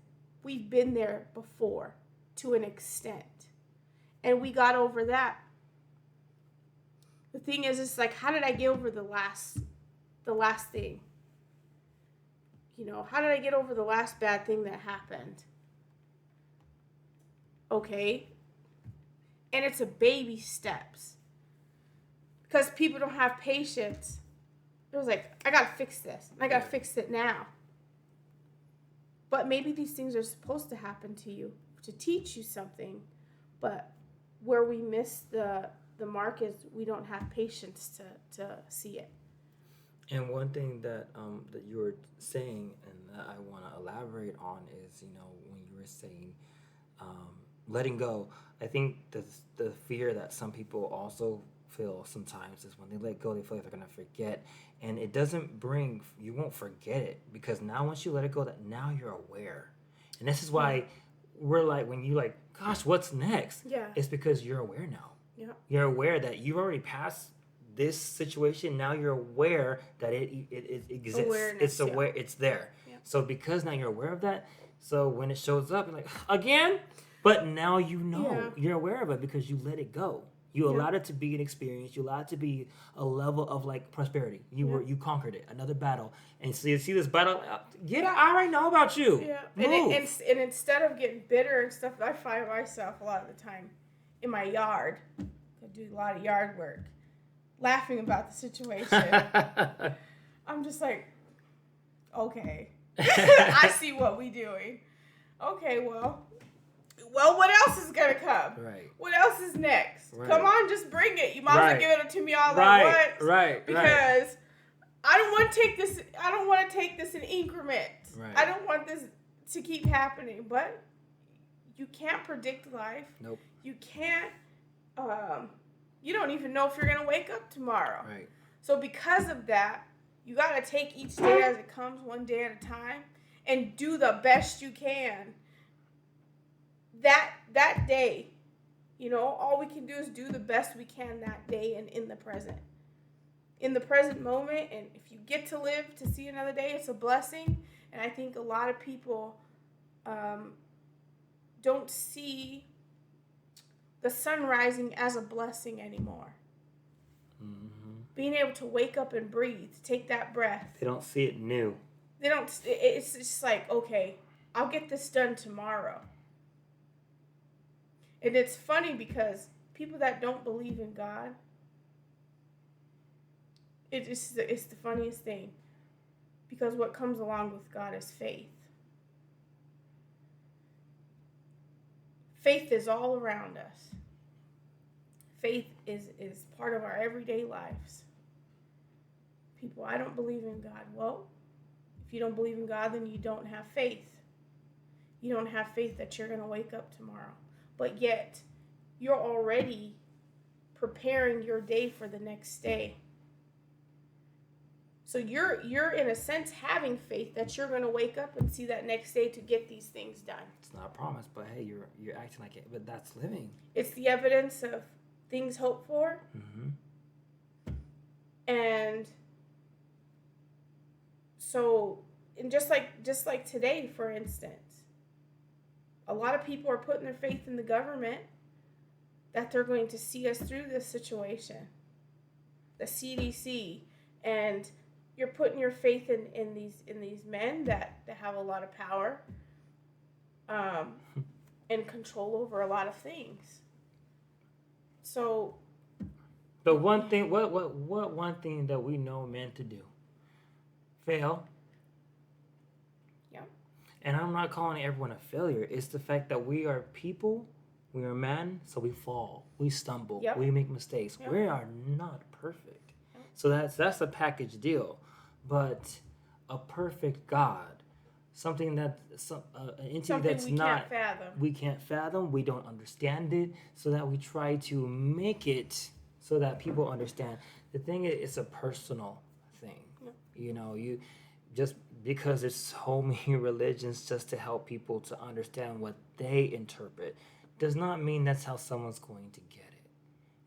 B: we've been there before to an extent. And we got over that. The thing is, it's like, how did I get over the last thing? How did I get over the last bad thing that happened? Okay. And it's a baby steps. Because people don't have patience. It was like, I got to fix this. I got to fix it now. But maybe these things are supposed to happen to you to teach you something. But where we miss the mark is we don't have patience to see it.
A: And one thing that you were saying, and that I want to elaborate on, is when you were saying letting go. I think the fear that some people also feel sometimes is when they let go, they feel like they're gonna forget, and it doesn't bring. You won't forget it, because now once you let it go, that now you're aware, and this is why we're like, when you like, gosh, what's next?
B: Yeah,
A: it's because you're aware now.
B: Yeah,
A: you're aware that you've already passed this situation. Now you're aware that it exists.
B: Awareness,
A: it's aware. It's there.
B: Yeah.
A: So because now you're aware of that, so when it shows up, you're like, again. But now you're aware of it because you let it go. You allowed it to be an experience. You allowed it to be a level of like prosperity. You conquered it, another battle. And so you see this battle, I already know about you.
B: Yeah. And instead of getting bitter and stuff, I find myself a lot of the time in my yard. I do a lot of yard work, laughing about the situation. I'm just like, okay. I see what we doing. Okay, well, what else is going to come?
A: Right.
B: What else is next?
A: Right.
B: Come on, just bring it. You might as well give it to me all at once.
A: Right.
B: Because I don't want to take this in increments.
A: Right.
B: I don't want this to keep happening. But you can't predict life.
A: Nope.
B: You can't You don't even know if you're going to wake up tomorrow.
A: Right.
B: So because of that, you got to take each day as it comes, one day at a time, and do the best you can. That day, all we can do is do the best we can that day and in the present. In the present moment, and if you get to live to see another day, it's a blessing. And I think a lot of people don't see the sun rising as a blessing anymore.
A: Mm-hmm.
B: Being able to wake up and breathe, take that breath.
A: They don't see it new.
B: They don't. It's just like, okay, I'll get this done tomorrow. And it's funny because people that don't believe in God, it's the funniest thing. Because what comes along with God is faith. Faith is all around us. Faith is part of our everyday lives. People, I don't believe in God. Well, if you don't believe in God, then you don't have faith. You don't have faith that you're going to wake up tomorrow. But yet, you're already preparing your day for the next day. So you're in a sense having faith that you're going to wake up and see that next day to get these things done.
A: It's not a promise, but hey, you're acting like it. But that's living.
B: It's the evidence of things hoped for.
A: Mm-hmm.
B: And so, and just like today, for instance, a lot of people are putting their faith in the government that they're going to see us through this situation. The CDC, and you're putting your faith in these men that have a lot of power and control over a lot of things. So,
A: but one thing, what one thing that we know men to do? Fail.
B: Yeah.
A: And I'm not calling everyone a failure. It's the fact that we are people, we are men, so we fall, we stumble,
B: yep.
A: we make mistakes.
B: Yep.
A: We are not perfect.
B: Yep.
A: So that's a package deal. But a perfect God, something that an entity
B: something
A: that's
B: we
A: not
B: can't fathom.
A: We can't fathom. We don't understand it, so that we try to make it so that people understand. The thing is, it's a personal thing.
B: Yep.
A: You just because there's so many religions just to help people to understand what they interpret does not mean that's how someone's going to get it.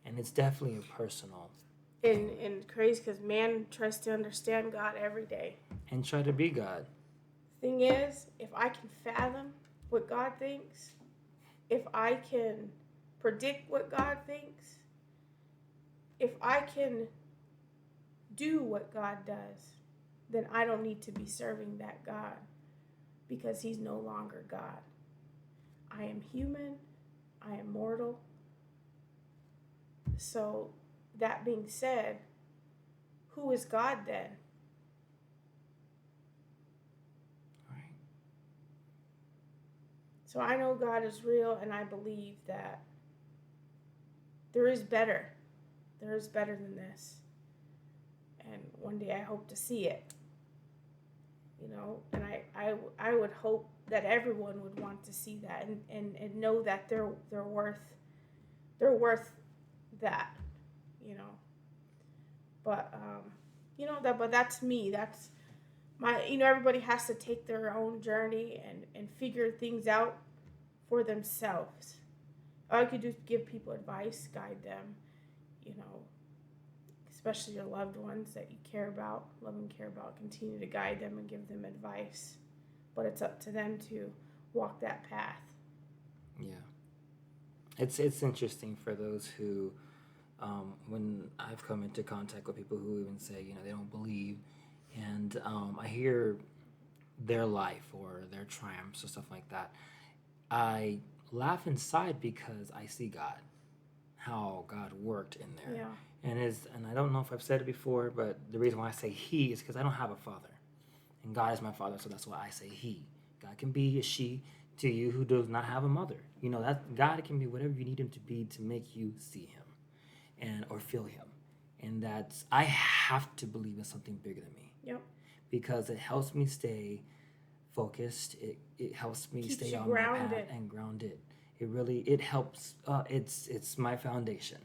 A: And it's definitely a personal.
B: And crazy because man tries to understand God every day.
A: And try to be God.
B: Thing is, if I can fathom what God thinks, if I can predict what God thinks, if I can do what God does, then I don't need to be serving that God because he's no longer God. I am human. I am mortal. So, that being said, who is God then?
A: Right.
B: So I know God is real, and I believe that there is better. There is better than this. And one day I hope to see it. And I would hope that everyone would want to see that and know that they're worth that. But that's me. That's my. Everybody has to take their own journey and figure things out for themselves. All I could do is give people advice, guide them, especially your loved ones that you love and care about, continue to guide them and give them advice. But it's up to them to walk that path.
A: Yeah. It's interesting for those who, when I've come into contact with people who even say, they don't believe, and I hear their life or their triumphs or stuff like that, I laugh inside because I see God, how God worked in there.
B: Yeah.
A: And I don't know if I've said it before, but the reason why I say he is because I don't have a father. And God is my father, so that's why I say he. God can be a she to you who does not have a mother. That God can be whatever you need him to be to make you see him or feel him. And that's, I have to believe in something bigger than me.
B: Yep.
A: Because it helps me stay focused. It helps me
B: Keeps
A: stay
B: you
A: on
B: grounded.
A: my path and grounded. It helps. It's my foundation.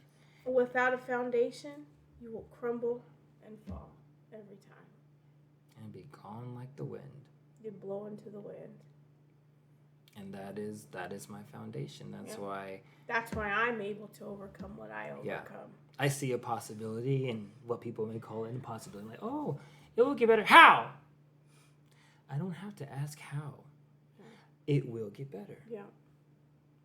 B: Without a foundation, you will crumble and fall every time.
A: And be gone like the wind.
B: You blow into the wind.
A: And that is my foundation. That's why
B: I'm able to overcome what I overcome.
A: I see a possibility in what people may call an impossibility. Like, oh, it will get better. How? I don't have to ask how. It will get better.
B: Yeah.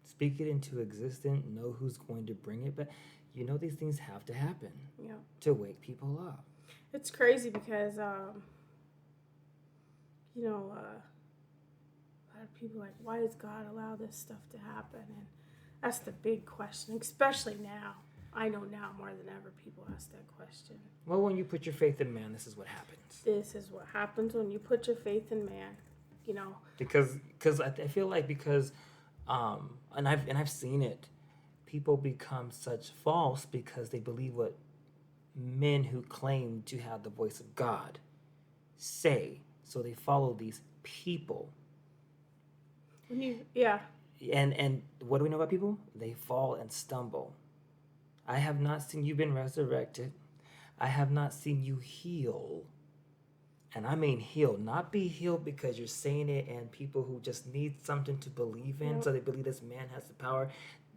A: Speak it into existence. Know who's going to bring it back. You know these things have to happen.
B: Yeah.
A: To wake people up.
B: It's crazy because, a lot of people are like, why does God allow this stuff to happen? And that's the big question, especially now. I know now more than ever people ask that question.
A: Well, when you put your faith in man, this is what happens.
B: This is what happens when you put your faith in man.
A: Because I feel like and I've seen it, people become such false because they believe what men who claim to have the voice of God say, so they follow these people. And what do we know about people? They fall and stumble. I have not seen you been resurrected. I have not seen you heal. And I mean heal, not be healed because you're saying it and people who just need something to believe in, so they believe this man has the power.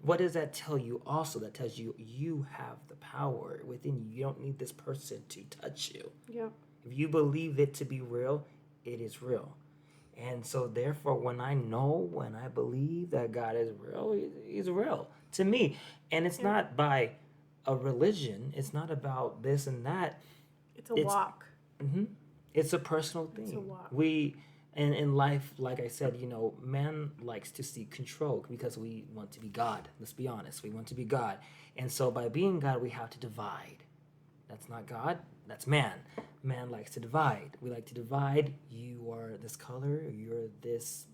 A: What does that tell you also? That tells you you have the power within you. You don't need this person to touch you.
B: Yeah.
A: If you believe it to be real, it is real. And so therefore, when I believe that God is real, he's real to me. And it's not by a religion. It's not about this and that.
B: It's a walk.
A: Mm-hmm. It's a personal thing.
B: It's a walk.
A: In life, like I said, man likes to seek control because we want to be God. Let's be honest. We want to be God. And so by being God, we have to divide. That's not God. That's man. Man likes to divide. We like to divide. You are this color. You're this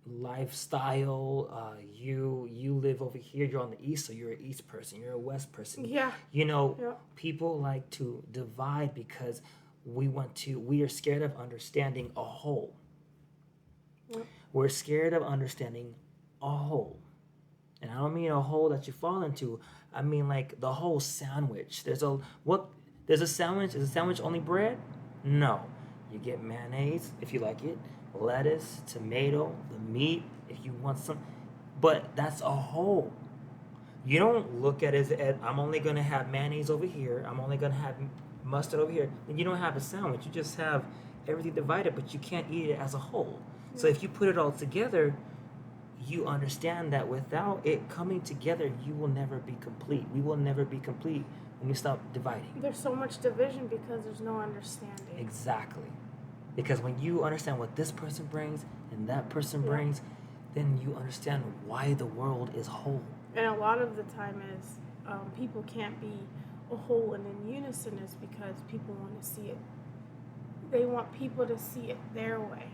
A: lifestyle. You live over here. You're on the east, so you're an east person. You're a west person.
B: Yeah.
A: People like to divide because we are scared of understanding a whole. Yeah. We're scared of understanding a whole. And I don't mean a hole that you fall into. I mean like the whole sandwich. There's a sandwich. Is a sandwich only bread? No. You get mayonnaise if you like it, lettuce, tomato, the meat if you want some. But that's a whole. You don't look at it as I'm only going to have mayonnaise over here. I'm only going to have mustard over here. And you don't have a sandwich. You just have everything divided, but you can't eat it as a whole. So if you put it all together, you understand that without it coming together, you will never be complete. We will never be complete when we stop dividing.
B: There's so much division because there's no understanding.
A: Exactly. Because when you understand what this person brings and that person brings, then you understand why the world is whole.
B: And a lot of the time is people can't be a whole and in unison is because people want to see it. They want people to see it their way.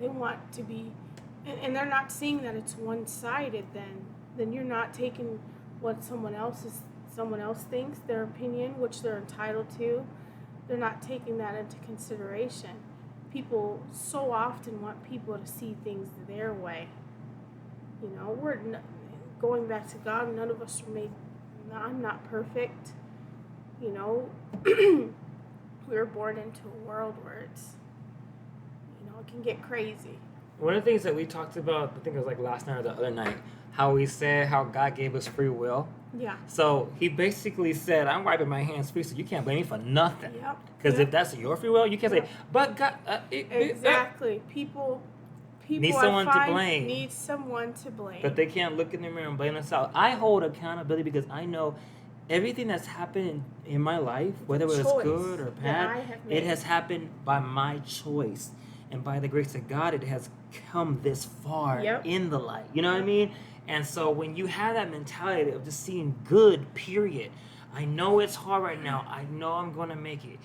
B: They want to be, and they're not seeing that it's one-sided. Then you're not taking what someone else thinks, their opinion, which they're entitled to. They're not taking that into consideration. People so often want people to see things their way. We're going back to God. None of us are made. I'm not perfect. We were born into a world where it's, it can get crazy.
A: One of the things that we talked about, I think it was like last night or the other night, how we said how God gave us free will.
B: Yeah.
A: So he basically said, I'm wiping my hands free, so you can't blame me for nothing.
B: Yep.
A: Because if that's your free will, you can't say, but God.
B: Exactly. People
A: need someone to blame.
B: Need someone to blame.
A: But they can't look in the mirror and blame themselves. I hold accountability because I know everything that's happened in my life, whether it was good or bad, it has happened by my choice. And by the grace of God, it has come this far in the light. You know what I mean? And so when you have that mentality of just seeing good, period, I know it's hard right now. I know I'm going to make it.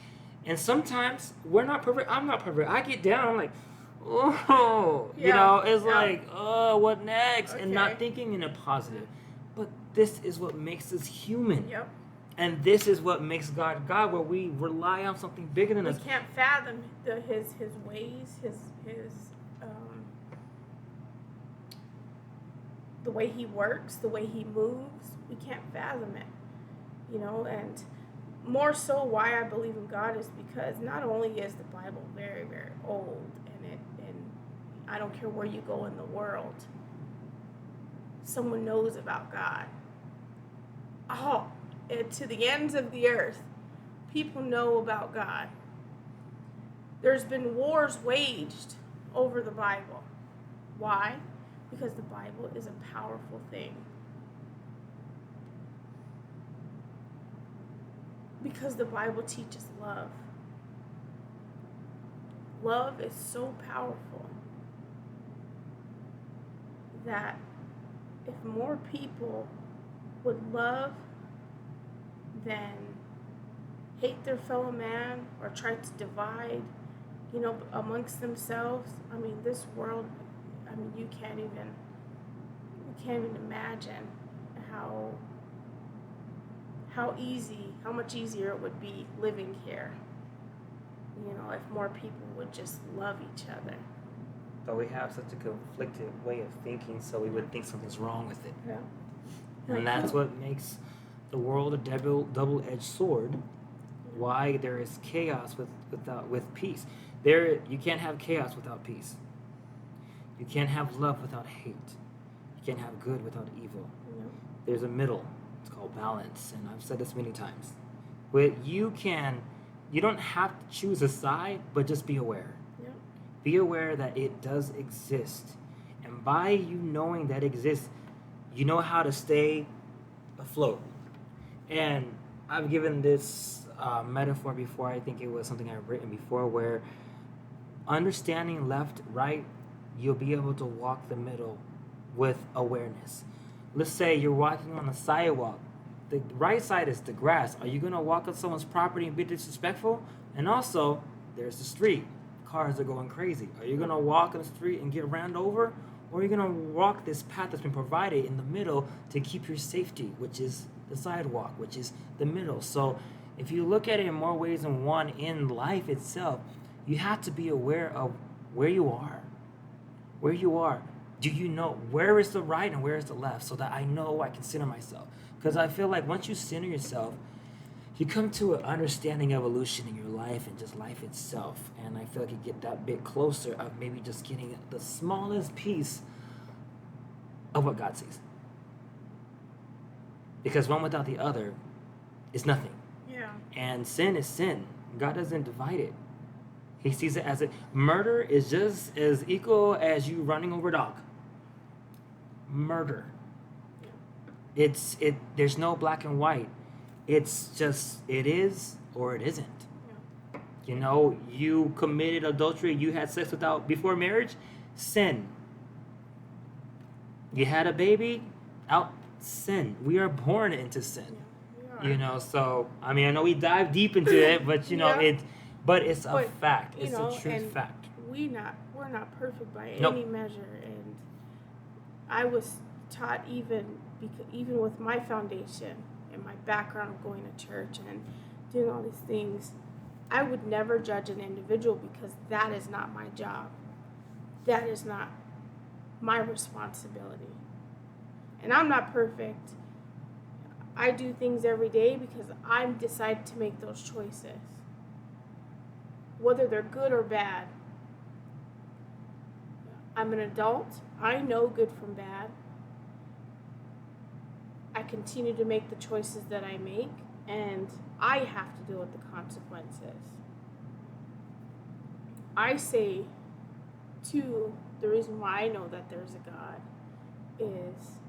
A: And sometimes we're not perfect. I'm not perfect. I get down. I'm like, oh, it's like, oh, what next? Okay. And not thinking in a positive. But this is what makes us human.
B: Yep.
A: And this is what makes God God, where we rely on something bigger than us.
B: We can't fathom his ways, his the way he works, the way he moves, we can't fathom it, and more so why I believe in God is because not only is the Bible very, very old, and I don't care where you go in the world, someone knows about God. Oh, to the ends of the earth, people know about God. There's been wars waged over the Bible. Why? Because the Bible is a powerful thing. Because the Bible teaches love. Love is so powerful that if more people would love than hate their fellow man or try to divide, amongst themselves, this world, you can't even imagine how much easier it would be living here, if more people would just love each other.
A: But we have such a conflicted way of thinking, so we would think something's wrong with it.
B: Yeah.
A: And that's what makes the world a double-edged sword. Why there is chaos with peace. You can't have chaos without peace. You can't have love without hate. You can't have good without evil.
B: Yeah.
A: There's a middle. It's called balance, and I've said this many times. You don't have to choose a side, but just be aware.
B: Yeah.
A: Be aware that it does exist. And by you knowing that it exists, you know how to stay afloat. And I've given this metaphor before. I think it was something I've written before, where understanding left, right, you'll be able to walk the middle with awareness. Let's say you're walking on a sidewalk. The right side is the grass. Are you going to walk on someone's property and be disrespectful? And also, there's the street. Cars are going crazy. Are you going to walk on the street and get ran over? Or are you going to walk this path that's been provided in the middle to keep your safety, which is the sidewalk, which is the middle? So if you look at it in more ways than one in life itself, you have to be aware of where you are. Where you are. Do you know where is the right and where is the left, so that I know I can center myself? Because I feel like once you center yourself, you come to an understanding evolution in your life and just life itself. And I feel like you get that bit closer of maybe just getting the smallest piece of what God sees. Because one without the other is nothing.
B: Yeah.
A: And sin is sin. God doesn't divide it. He sees it as murder is just as equal as you running over a dog. Murder.
B: Yeah.
A: There's no black and white. It's just it is or it isn't.
B: Yeah.
A: You committed adultery, you had sex before marriage, sin. You had a baby, sin. We are born into sin.
B: Yeah,
A: So I know we dive deep into it, but
B: Yeah.
A: But it's a fact. It's a true
B: and
A: fact.
B: we're not perfect by
A: Nope.
B: any measure, and I was taught even with my foundation and my background of going to church and doing all these things, I would never judge an individual because that is not my job. That is not my responsibility. And I'm not perfect. I do things every day because I'm decided to make those choices. Whether they're good or bad. I'm an adult. I know good from bad. I continue to make the choices that I make, and I have to deal with the consequences. I say, too, the reason why I know that there's a God is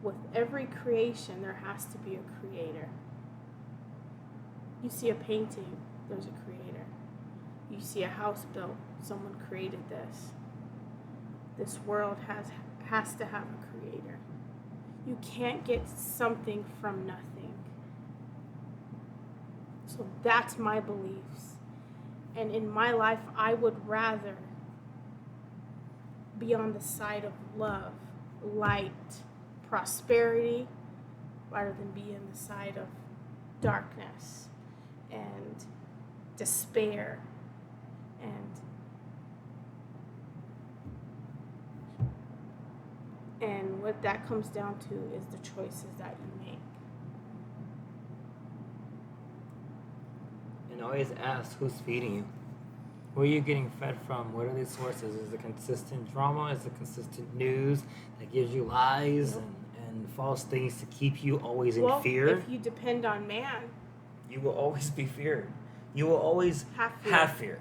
B: with every creation, there has to be a creator. You see a painting, there's a creator. You see a house built, someone created this. This world has to have a creator. You can't get something from nothing. So that's my beliefs. And in my life, I would rather be on the side of love, light, prosperity, rather than be on the side of darkness and despair and And what that comes down to is the choices that you make.
A: And always ask who's feeding you. Where are you getting fed from? What are these sources? Is it consistent drama? Is it consistent news that gives you lies
B: Yep.
A: and false things to keep you always in
B: Well,
A: fear?
B: if you depend on man,
A: You will always be feared. You will always have fear.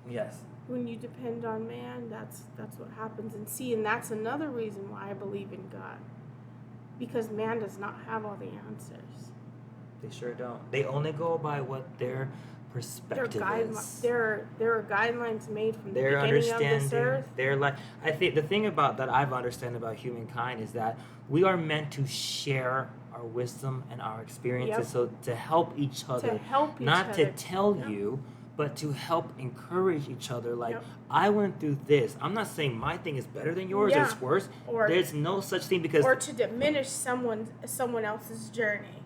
A: Yes.
B: when you depend on man, that's what happens. And see, and that's another reason why I believe in God, because man does not have all the answers.
A: They sure don't. They only go by what their perspective is.
B: There are guidelines made from the
A: Their
B: beginning of this
A: understanding,
B: earth.
A: their life. I think the thing about that I've understand about humankind is that we are meant to share our wisdom and our experiences,
B: Yep.
A: so to help each other,
B: To help each
A: not
B: other.
A: to tell
B: Yep.
A: you, but to help encourage each other. Like,
B: Yep.
A: I went through this. I'm not saying my thing is better than yours or
B: Yeah.
A: it's worse.
B: Or
A: There's no such thing, because
B: or to diminish someone else's journey.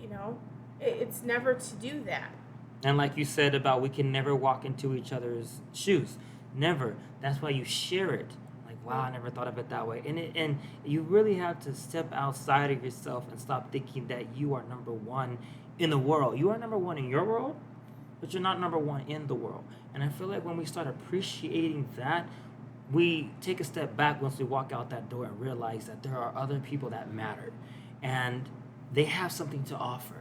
B: You know, it's never to do that.
A: and like you said about, we can never walk into each other's shoes. Never. That's why you share it. Like, wow, I never thought of it that way. And you really have to step outside of yourself and stop thinking that you are number one in the world. You are number one in your world, but you're not number one in the world. And I feel like when we start appreciating that, we take a step back once we walk out that door and realize that there are other people that matter, and they have something to offer.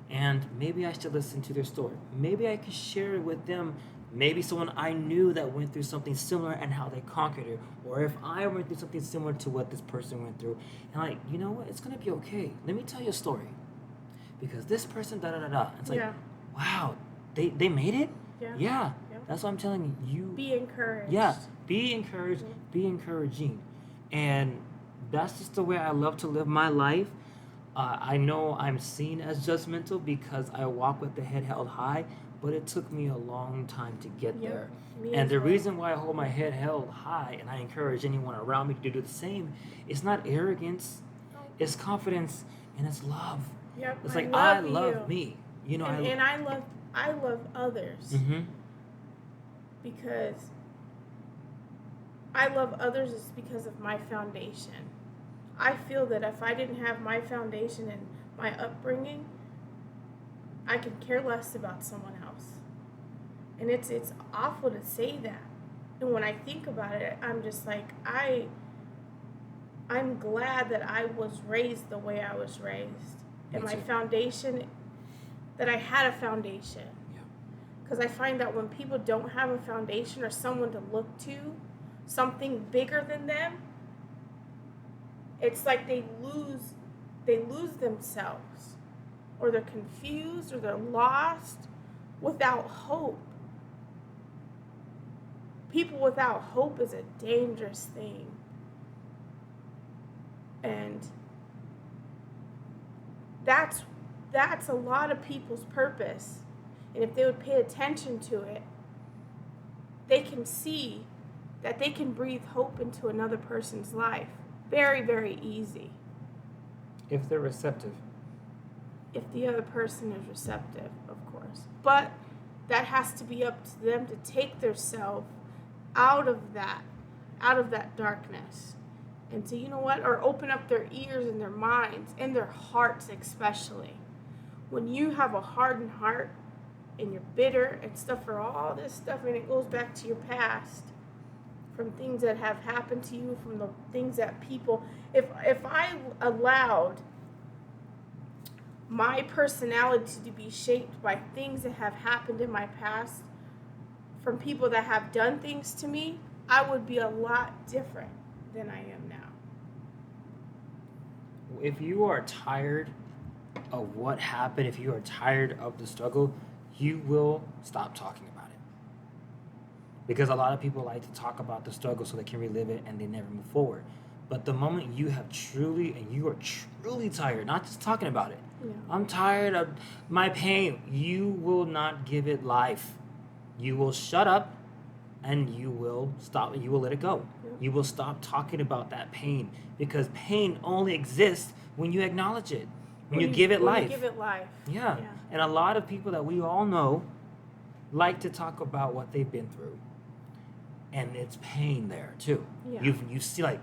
A: And maybe I should listen to their story. Maybe I could share it with them. Maybe someone I knew that went through something similar and how they conquered it. Or if I went through something similar to what this person went through. And like, you know what? It's going to be okay. Let me tell you a story. Because this person, da da da da. It's like,
B: Yeah.
A: wow, they made it?
B: Yeah.
A: Yeah.
B: Yep.
A: That's what I'm telling you. You
B: Be encouraged.
A: yeah, be encouraged, be encouraging. And that's just the way I love to live my life. I know I'm seen as judgmental because I walk with the head held high, but it took me a long time to get
B: Yep,
A: there.
B: me
A: And
B: as
A: the
B: well.
A: reason why I hold my head held high and I encourage anyone around me to do the same, it's not arrogance, it's confidence, and it's love.
B: Yep.
A: It's
B: I
A: like, I
B: love
A: love
B: you.
A: me. You know,
B: And I love others
A: Mm-hmm.
B: because I love others is because of my foundation. I feel that if I didn't have my foundation and my upbringing, I could care less about someone else. And it's awful to say that. And when I think about it, I'm just like, I'm glad that I was raised the way I was raised. And
A: Me
B: my
A: too.
B: foundation, that I had a foundation.
A: Yeah.
B: Because I find that when people don't have a foundation or someone to look to, something bigger than them, it's like they lose themselves, or they're confused, or they're lost without hope. People without hope is a dangerous thing. And that's a lot of people's purpose. And if they would pay attention to it, they can see that they can breathe hope into another person's life. Very, very easy.
A: If they're receptive.
B: If the other person is receptive, of course. But that has to be up to them to take themselves out of that darkness. And to, you know what, or open up their ears and their minds and their hearts especially. When you have a hardened heart and you're bitter and stuff for all this stuff, and it goes back to your past, from things that have happened to you, from the things that people, if I allowed my personality to be shaped by things that have happened in my past, from people that have done things to me, I would be a lot different than I am now.
A: If you are tired of what happened, if you are tired of the struggle, you will stop talking about it. Because a lot of people like to talk about the struggle so they can relive it and they never move forward. But the moment you have you are truly tired, not just talking about it.
B: Yeah.
A: I'm tired of my pain. You will not give it life. You will shut up and you will stop. You will let it go.
B: Yeah.
A: You will stop talking about that pain, because pain only exists when you acknowledge it, when you give it life.
B: You give it life.
A: Yeah. And a lot of people that we all know like to talk about what they've been through. And it's pain there too.
B: Yeah.
A: You see, like,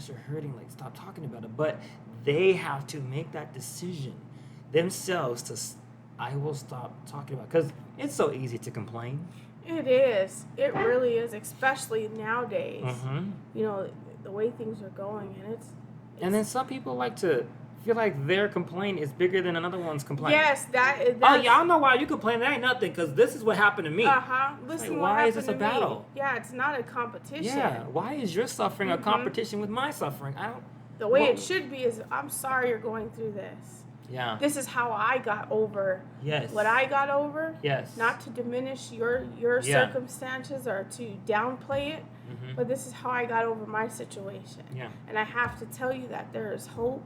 A: gosh, you're hurting. Like, stop talking about it. But they have to make that decision themselves I will stop talking about it. Because it's so easy to complain.
B: It is. It really is, especially nowadays.
A: Mm-hmm.
B: You know, the way things are going, and it's
A: And then some people like to feel like their complaint is bigger than another one's complaint.
B: yes,
A: Oh,
B: that's,
A: y'all know why you complain? That ain't nothing, because this is what happened to me.
B: Listen,
A: Like,
B: what
A: why is
B: happened
A: this
B: to
A: a battle?
B: me? Yeah, it's not a competition.
A: Yeah, why is your suffering a
B: Mhm.
A: competition with my suffering? I don't.
B: The way
A: Well-
B: it should be is, I'm sorry you're going through this.
A: Yeah.
B: This is how I got over
A: Yes.
B: what I got over.
A: Yes.
B: Not to diminish your
A: Yeah.
B: circumstances or to downplay it,
A: Mm-hmm.
B: but this is how I got over my situation.
A: Yeah.
B: And I have to tell you that there is hope.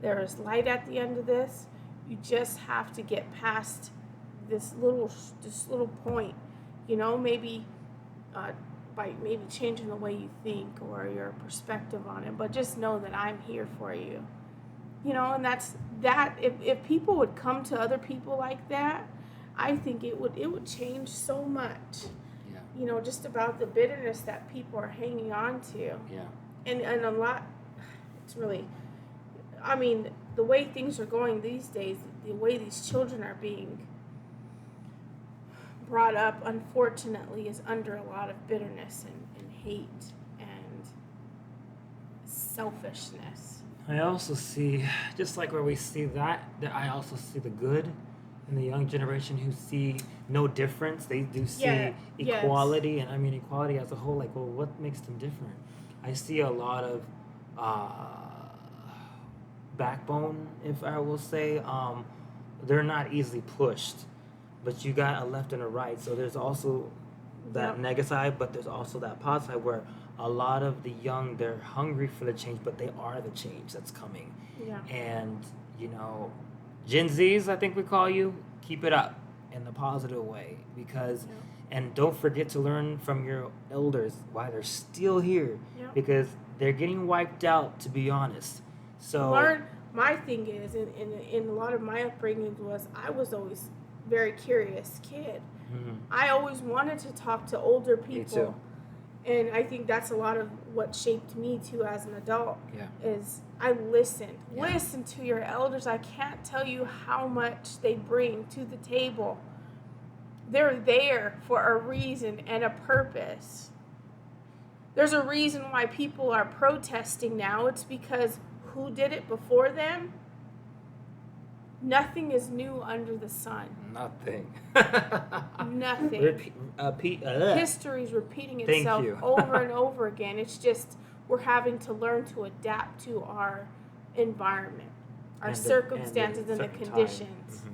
B: There is light at the end of this. You just have to get past this little point. You know, maybe by maybe changing the way you think or your perspective on it. But just know that I'm here for you. You know, and that's that. If people would come to other people like that, I think it would change so much.
A: Yeah.
B: You know, just about the bitterness that people are hanging on to.
A: Yeah.
B: And a lot, it's really, I mean, the way things are going these days, the way these children are being brought up, unfortunately, is under a lot of bitterness and hate and selfishness.
A: I also see, just like where we see that I also see the good in the young generation who see no difference. They do see
B: Yeah, yes.
A: equality, and I mean equality as a whole. Like, well, what makes them different? I see a lot of backbone, if I will say. They're not easily pushed, but you got a left and a right. So there's also that
B: Yep.
A: negative side, but there's also that positive side where a lot of the young, they're hungry for the change, but they are the change that's coming.
B: Yeah.
A: And, you know, Gen Zs, I think we call you, keep it up in the positive way, because
B: Yeah.
A: and don't forget to learn from your elders why they're still here,
B: Yeah.
A: because they're getting wiped out, to be honest. So
B: My thing is, in a lot of my upbringing was, I was always very curious kid.
A: Mhm.
B: I always wanted to talk to older
A: Me
B: people.
A: too.
B: And I think that's a lot of what shaped me too as an adult.
A: Yeah.
B: Is I listened.
A: Yeah.
B: Listen to your elders. I can't tell you how much they bring to the table. They're there for a reason and a purpose. There's a reason why people are protesting now. It's because who did it before them? Nothing is new under the sun.
A: Nothing.
B: Nothing. History is repeating
A: Thank
B: itself
A: you.
B: over and over again. It's just we're having to learn to adapt to our environment, our circumstances, and the conditions.
A: Mm-hmm.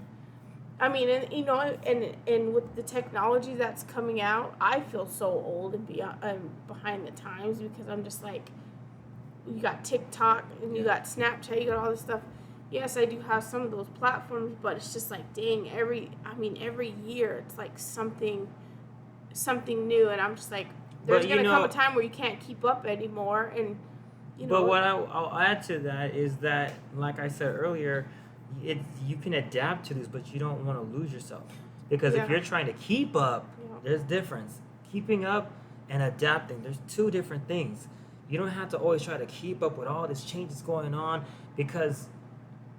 B: I mean, and you know, and with the technology that's coming out, I feel so old and behind the times, because I'm just like, you got TikTok and you got Snapchat, you got all this stuff. Yes, I do have some of those platforms, but it's just like, dang, every year it's like something new, and I'm just like, there's gonna come a time where you can't keep up anymore, and you know.
A: But what I'll add to that is that, like I said earlier, you can adapt to this, but you don't want to lose yourself, because if you're trying to keep up, there's difference. Keeping up and adapting, there's two different things. You don't have to always try to keep up with all this changes going on, because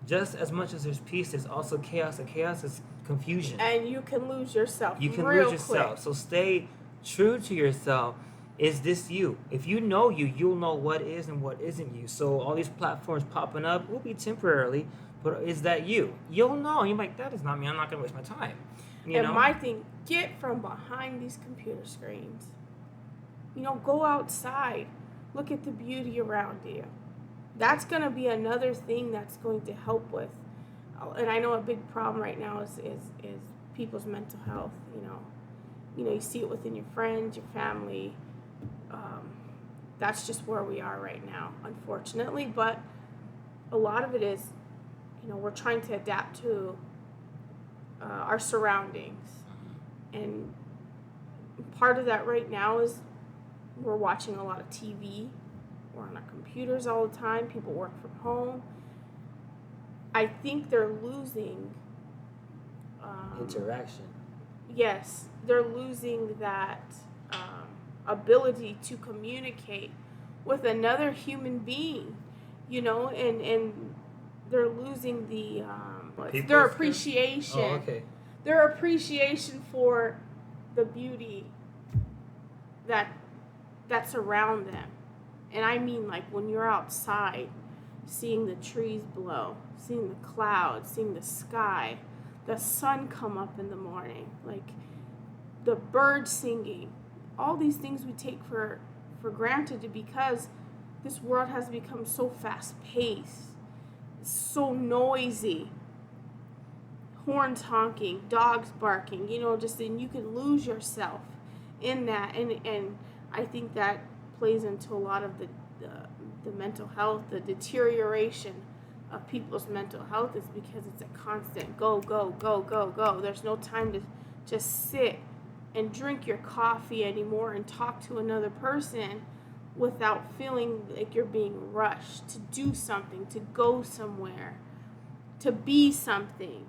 A: just as much as there's peace, there's also chaos, and chaos is confusion.
B: And you can lose yourself.
A: You can
B: real
A: lose yourself.
B: quick.
A: So stay true to yourself. Is this you? If you know you, you'll know what is and what isn't you. So all these platforms popping up will be temporarily, but is that you? You'll know. You're like, that is not me. I'm not going to waste my time. You know?
B: My thing, get from behind these computer screens. You know, go outside. Look at the beauty around you. That's going to be another thing that's going to help with. And I know a big problem right now is people's mental health. You know, you see it within your friends, your family. That's just where we are right now, unfortunately. But a lot of it is, you know, we're trying to adapt to our surroundings. And part of that right now is we're watching a lot of TV. We're on our computers all the time. People work from home. I think they're losing
A: interaction.
B: Yes, they're losing that ability to communicate with another human being, and they're losing their appreciation.
A: Oh, okay.
B: Their appreciation for the beauty that that's around them. And I mean, like, when you're outside, seeing the trees blow, seeing the clouds, seeing the sky, the sun come up in the morning, like the birds singing, all these things we take for granted because this world has become so fast paced, so noisy, horns honking, dogs barking, just and you can lose yourself in that, and I think that plays into a lot of the mental health, the deterioration of people's mental health is because it's a constant go, go, go, go, go. There's no time to just sit and drink your coffee anymore and talk to another person without feeling like you're being rushed to do something, to go somewhere, to be something.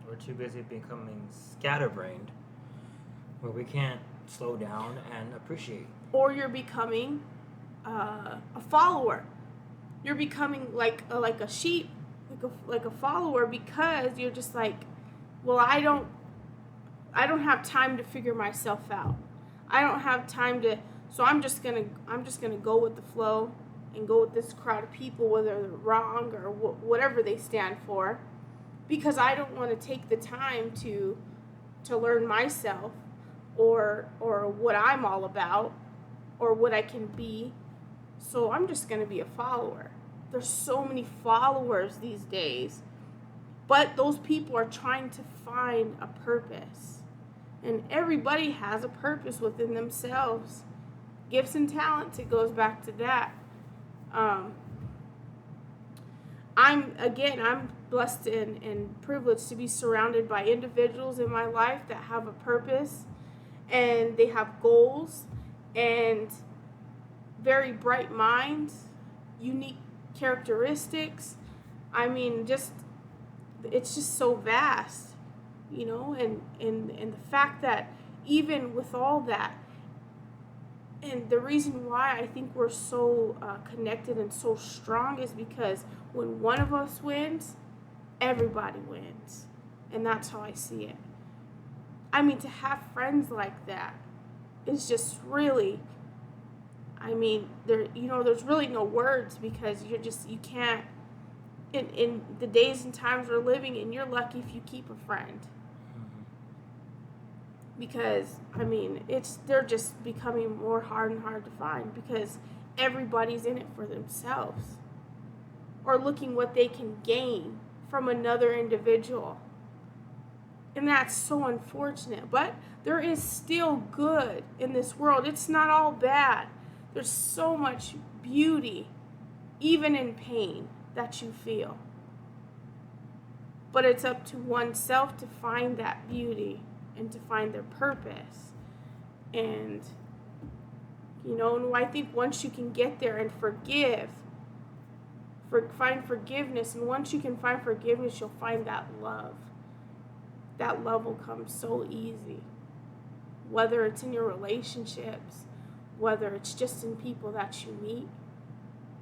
A: We're too busy becoming scatterbrained where we can't slow down and appreciate.
B: Or you're becoming a follower. You're becoming like a sheep, like a follower, because you're just like, well, I don't have time to figure myself out. I don't have time to, so I'm just gonna go with the flow and go with this crowd of people, whether they're wrong or whatever they stand for, because I don't want to take the time to learn myself or what I'm all about or what I can be. So I'm just going to be a follower. There's so many followers these days, but those people are trying to find a purpose. And everybody has a purpose within themselves. Gifts and talents, it goes back to that. I'm blessed and privileged to be surrounded by individuals in my life that have a purpose and they have goals and very bright minds, unique characteristics. I mean, it's just so vast, and the fact that even with all that, and the reason why I think we're so connected and so strong is because when one of us wins, everybody wins. And that's how I see it. I mean, to have friends like that is just really, I mean, there's really no words, because you can't, in the days and times we're living in, you're lucky if you keep a friend. Because, I mean, they're just becoming more hard and hard to find because everybody's in it for themselves or looking what they can gain from another individual. And that's so unfortunate. But there is still good in this world. It's not all bad. There's so much beauty, even in pain, that you feel. But it's up to oneself to find that beauty and to find their purpose. And, and I think once you can get there and find forgiveness, and once you can find forgiveness, you'll find that love. That love will come so easy. Whether it's in your relationships, whether it's just in people that you meet.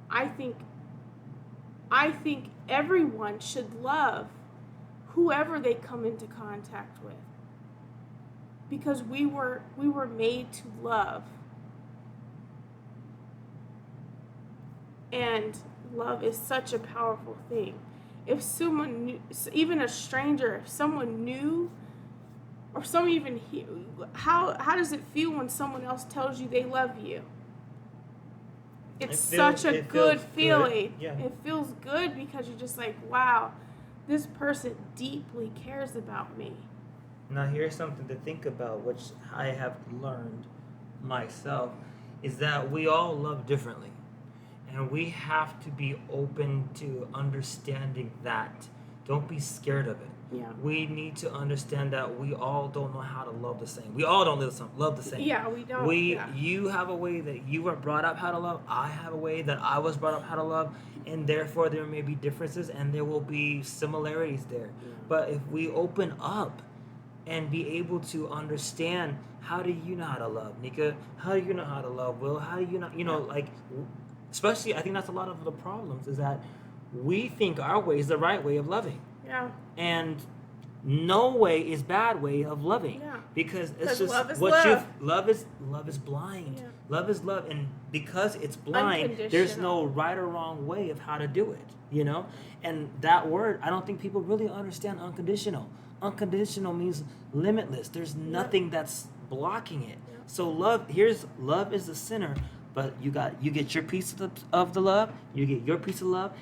B: I think everyone should love whoever they come into contact with. Because we were made to love. And love is such a powerful thing. If someone knew, even a stranger, if someone knew, or someone even how does it feel when someone else tells you they love you? It's such a good feeling.
A: Yeah.
B: It feels good because you're just like, wow, this person deeply cares about me.
A: Now here's something to think about, which I have learned myself, is that we all love differently. And we have to be open to understanding that. Don't be scared of it.
B: Yeah.
A: We need to understand that we all don't know how to love the same. We all don't love the same.
B: Yeah, we don't.
A: You have a way that you were brought up how to love. I have a way that I was brought up how to love. And therefore there may be differences and there will be similarities there. Yeah. But if we open up and be able to understand, how do you know how to love, Nika? How do you know how to love, Will? How do you know, like, Especially, I think that's a lot of the problems is that we think our way is the right way of loving.
B: Yeah.
A: And no way is bad way of loving.
B: Yeah.
A: Because it's
B: Because
A: just
B: love is
A: what
B: love.
A: love is blind.
B: Yeah.
A: Love is love, and because it's blind, there's no right or wrong way of how to do it, you know? And that word, I don't think people really understand unconditional. Unconditional means limitless. There's nothing that's blocking it. So love is the center, but you get your piece of the love, you get your piece of love.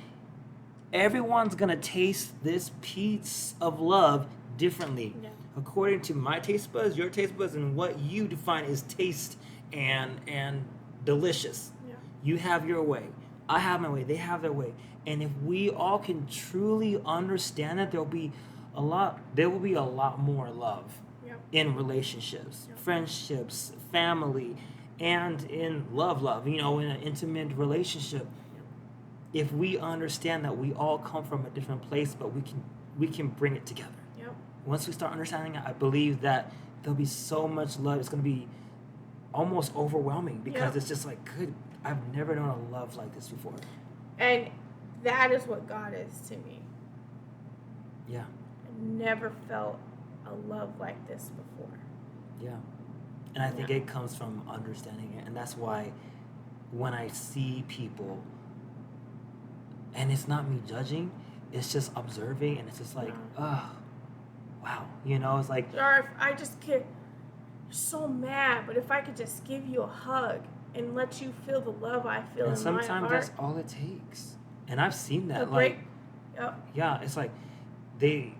A: Everyone's gonna taste this piece of love differently, according to my taste buds, your taste buds, and what you define as taste and delicious.
B: Yeah.
A: You have your way, I have my way, they have their way, and if we all can truly understand that, there will be a lot more love in relationships, friendships, family, and in love, in an intimate relationship. If we understand that we all come from a different place, but we can bring it together.
B: Yep.
A: Once we start understanding it, I believe that there'll be so much love. It's going to be almost overwhelming because it's just like, good, I've never known a love like this before.
B: And that is what God is to me.
A: Yeah.
B: I've never felt a love like this before.
A: Yeah. And I think it comes from understanding it. And that's why when I see people, and it's not me judging, it's just observing, and it's just like, oh, wow. It's like...
B: Or if I just get so mad, but if I could just give you a hug and let you feel the love I feel in my heart.
A: And sometimes that's all it takes. And I've seen that. Yeah, it's like they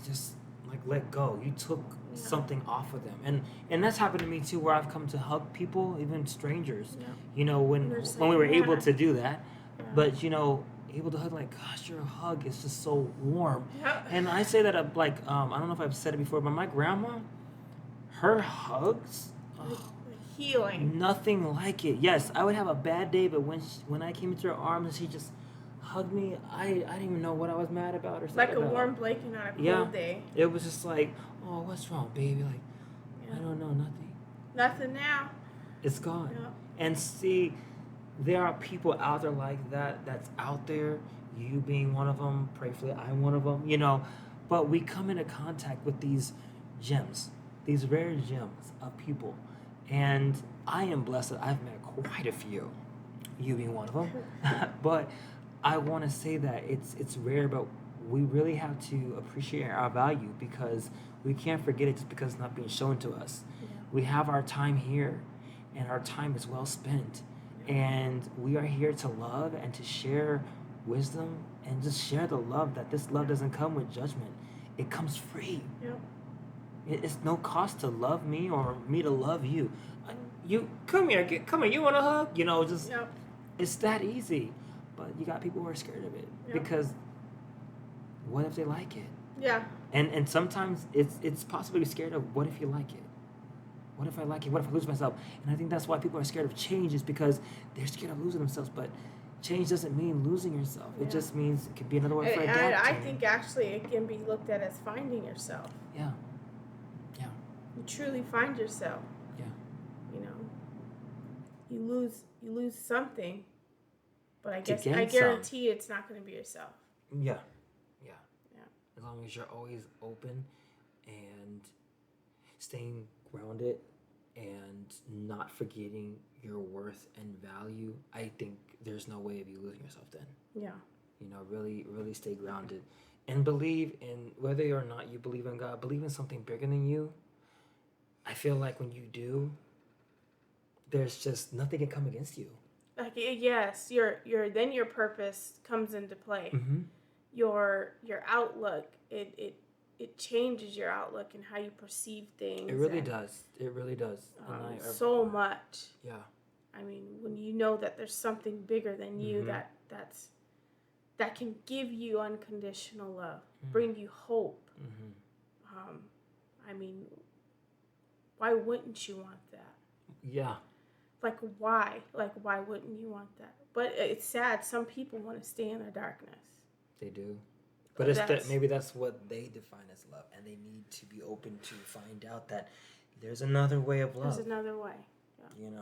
A: just like let go. You took something off of them. And that's happened to me too, where I've come to hug people, even strangers.
B: Yeah.
A: When we were able to do that. But able to hug, like, gosh, your hug is just so warm.
B: Yeah.
A: And I say that I don't know if I've said it before, but my grandma, her hugs,
B: healing.
A: Nothing like it. Yes, I would have a bad day, but when I came into her arms and she just hugged me, I didn't even know what I was mad about or something.
B: Like a warm blanket on a cold day.
A: It was just like, oh, what's wrong, baby? Like, I don't know, nothing.
B: Nothing now.
A: It's gone.
B: Yeah.
A: And see, there are people out there like that, that's out there, you being one of them, prayerfully I'm one of them, but we come into contact with these gems, these rare gems of people, and I am blessed that I've met quite a few, you being one of them, but I want to say that it's rare, but we really have to appreciate our value, because we can't forget it just because it's not being shown to us. We have our time here, and our time is well spent. And we are here to love and to share wisdom and just share the love, that this love doesn't come with judgment. It comes free.
B: Yep.
A: It's no cost to love me or me to love you. You come here, you want a hug? It's that easy. But you got people who are scared of it because what if they like it?
B: Yeah.
A: And sometimes it's possible to be scared of what if you like it. What if I like it? What if I lose myself? And I think that's why people are scared of change, is because they're scared of losing themselves. But change doesn't mean losing yourself. It just means it could be another word for adapting.
B: And I think actually it can be looked at as finding yourself.
A: Yeah. Yeah.
B: You truly find yourself.
A: Yeah.
B: You lose something, but I guess
A: gain
B: I guarantee it's not going to be yourself.
A: Yeah. Yeah. Yeah. As long as you're always open and staying grounded and not forgetting your worth and value, I think there's no way of you losing yourself then.
B: Yeah.
A: Really, really stay grounded and believe in, whether or not you believe in God, believe in something bigger than you. I feel like when you do, there's just nothing can come against you.
B: Like, yes, then your purpose comes into play.
A: Mm-hmm.
B: Your outlook, it changes your outlook and how you perceive things.
A: It really does. It really does.
B: So much.
A: Yeah.
B: I mean, when you know that there's something bigger than you that can give you unconditional love, bring you hope. Mm-hmm. I mean, why wouldn't you want that?
A: Yeah.
B: Like, why? Like, why wouldn't you want that? But it's sad. Some people want to stay in the darkness.
A: They do. But maybe that's what they define as love, and they need to be open to find out that there's another way of love.
B: There's another way. Yeah.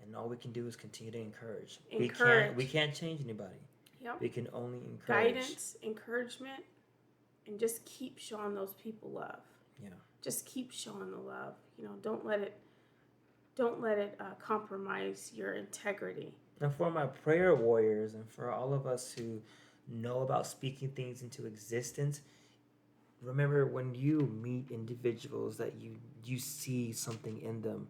A: And all we can do is continue to encourage.
B: Encourage.
A: We can't change anybody.
B: Yep.
A: We can only encourage.
B: Guidance, encouragement, and just keep showing those people love.
A: Yeah.
B: Just keep showing the love. Don't let it compromise your integrity.
A: And for my prayer warriors and for all of us who know about speaking things into existence, remember when you meet individuals that you see something in them,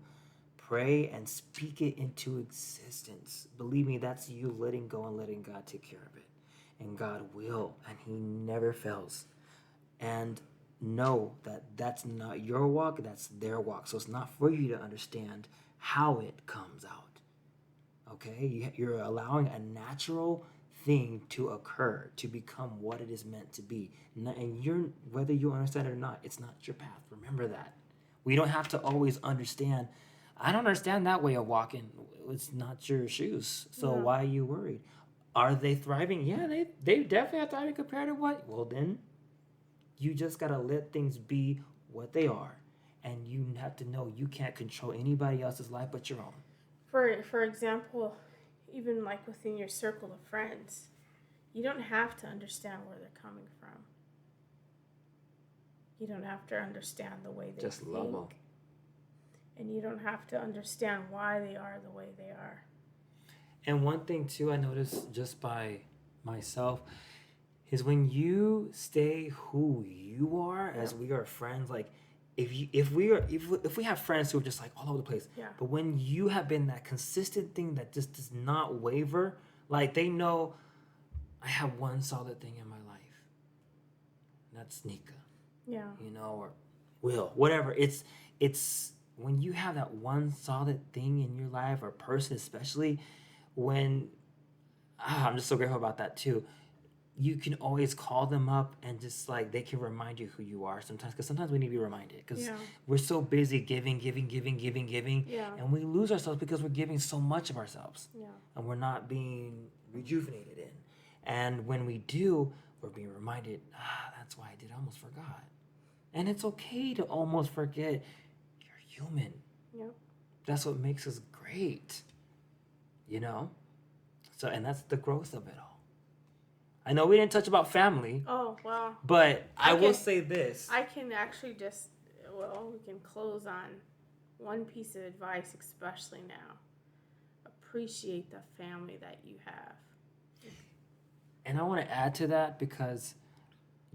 A: pray and speak it into existence. Believe me, that's you letting go and letting God take care of it. And God will, and He never fails. And know that that's not your walk, that's their walk. So it's not for you to understand how it comes out. Okay? You're allowing a natural thing to occur, to become what it is meant to be. And whether you understand it or not, it's not your path. Remember that. We don't have to always understand. I don't understand that way of walking. It's not your shoes. So why are you worried? Are they thriving? Yeah, they definitely are thriving compared to what? Well, then you just got to let things be what they are. And you have to know you can't control anybody else's life but your own.
B: For example, even like within your circle of friends, you don't have to understand where they're coming from. You don't have to understand the way they
A: just
B: think.
A: love them.
B: And you don't have to understand why they are the way they are.
A: And one thing too I noticed just by myself is when you stay who you are, as we are friends, like if we have friends who are just like all over the place, but when you have been that consistent thing that just does not waver, like they know I have one solid thing in my life. And that's Nika.
B: Yeah.
A: Or Will, whatever. It's when you have that one solid thing in your life, or person especially, when I'm just so grateful about that too. You can always call them up and just like they can remind you who you are sometimes, because sometimes we need to be reminded, because we're so busy giving, and we lose ourselves because we're giving so much of ourselves, and we're not being rejuvenated in. And when we do, we're being reminded, that's why I did. I almost forgot. And it's okay to almost forget. You're human.
B: Yep.
A: That's what makes us great. So, and that's the growth of it all. I know we didn't touch about family.
B: Oh, well.
A: But I will say this.
B: I can actually we can close on one piece of advice, especially now. Appreciate the family that you have.
A: And I want to add to that, because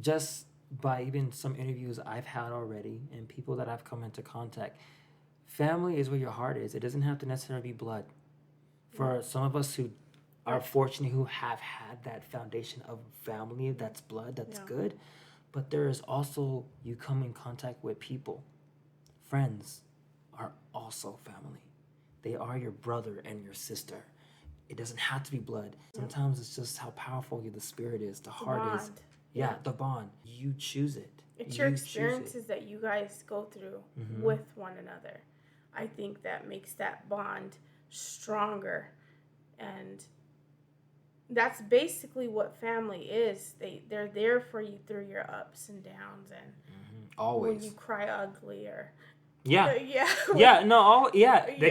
A: just by even some interviews I've had already and people that I've come into contact, family is where your heart is. It doesn't have to necessarily be blood. For some of us who are fortunate, who have had that foundation of family, that's blood, that's good. But there is also, you come in contact with people. Friends are also family. They are your brother and your sister. It doesn't have to be blood. Sometimes it's just how powerful the spirit is, the heart is. Yeah, the bond. You choose it.
B: It's your experiences that you guys go through with one another. I think that makes that bond stronger. And that's basically what family is. They're there for you through your ups and downs, and
A: always
B: when you cry ugly, or
A: they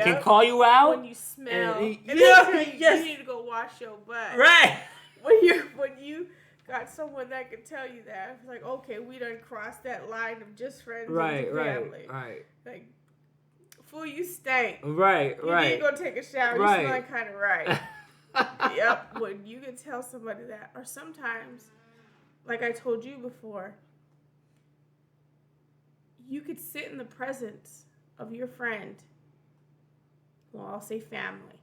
A: can call you out
B: when you smell. You need to go wash your butt.
A: Right.
B: When you got someone that can tell you that, it's like, okay, we done crossed that line of just friends into family.
A: Right.
B: Like, fool, you stink.
A: Right.
B: You need to go take a shower. You smell kind of right. Yep. When you can tell somebody that, or sometimes, like I told you before, you could sit in the presence of your friend, well, I'll say family,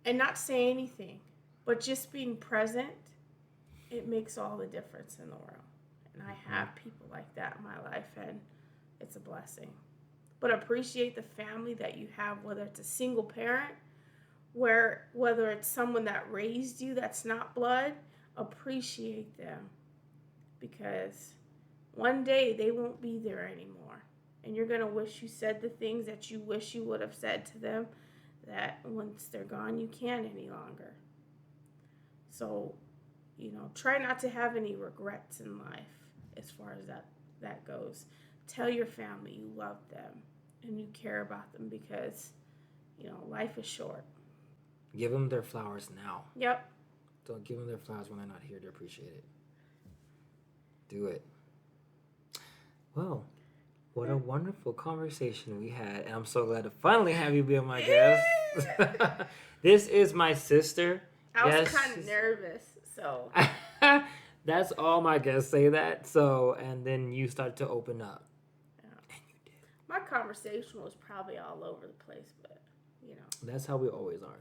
B: and not say anything, but just being present, it makes all the difference in the world. And I have people like that in my life, and it's a blessing. But appreciate the family that you have, whether it's a single parent, whether it's someone that raised you that's not blood. Appreciate them, because one day they won't be there anymore, and you're going to wish you said the things that you wish you would have said to them, that once they're gone you can't any longer. So try not to have any regrets in life as far as that goes. Tell your family you love them and you care about them, because Life is short.
A: Give them their flowers now.
B: Yep.
A: Don't give them their flowers when they're not here to appreciate it. Do it. Well, what a wonderful conversation we had. And I'm so glad to finally have you be my guest. This is my sister.
B: I was kind of nervous, so.
A: That's all my guests say that. So, and then you start to open up.
B: Yeah. And you did. My conversation was probably all over the place, but,
A: That's how we always are.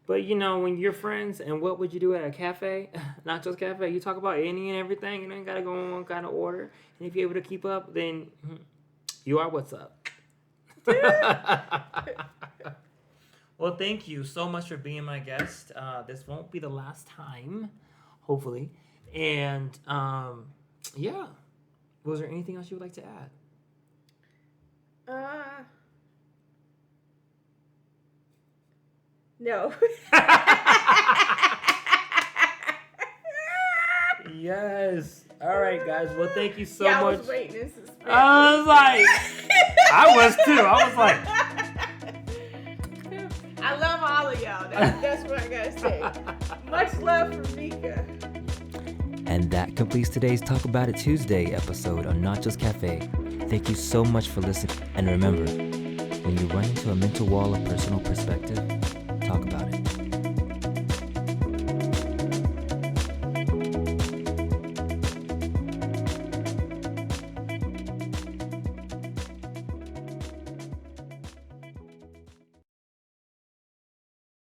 A: But, when you're friends, and what would you do at a cafe? Nacho's Cafe. You talk about any and everything. You ain't got to go in one kind of order. And if you're able to keep up, then you are what's up. Well, thank you so much for being my guest. This won't be the last time, hopefully. And, yeah. Was there anything else you would like to add?
B: No.
A: Yes. All right, guys. Well, thank you so
B: much.
A: I
B: was waiting in suspense.
A: I was like, I was too. I was like,
B: I love all of y'all. That's what I gotta say. Much love from Nika.
A: And that completes today's Talk About It Tuesday episode on Nacho's Cafe. Thank you so much for listening. And remember, when you run into a mental wall of personal perspective, talk about it.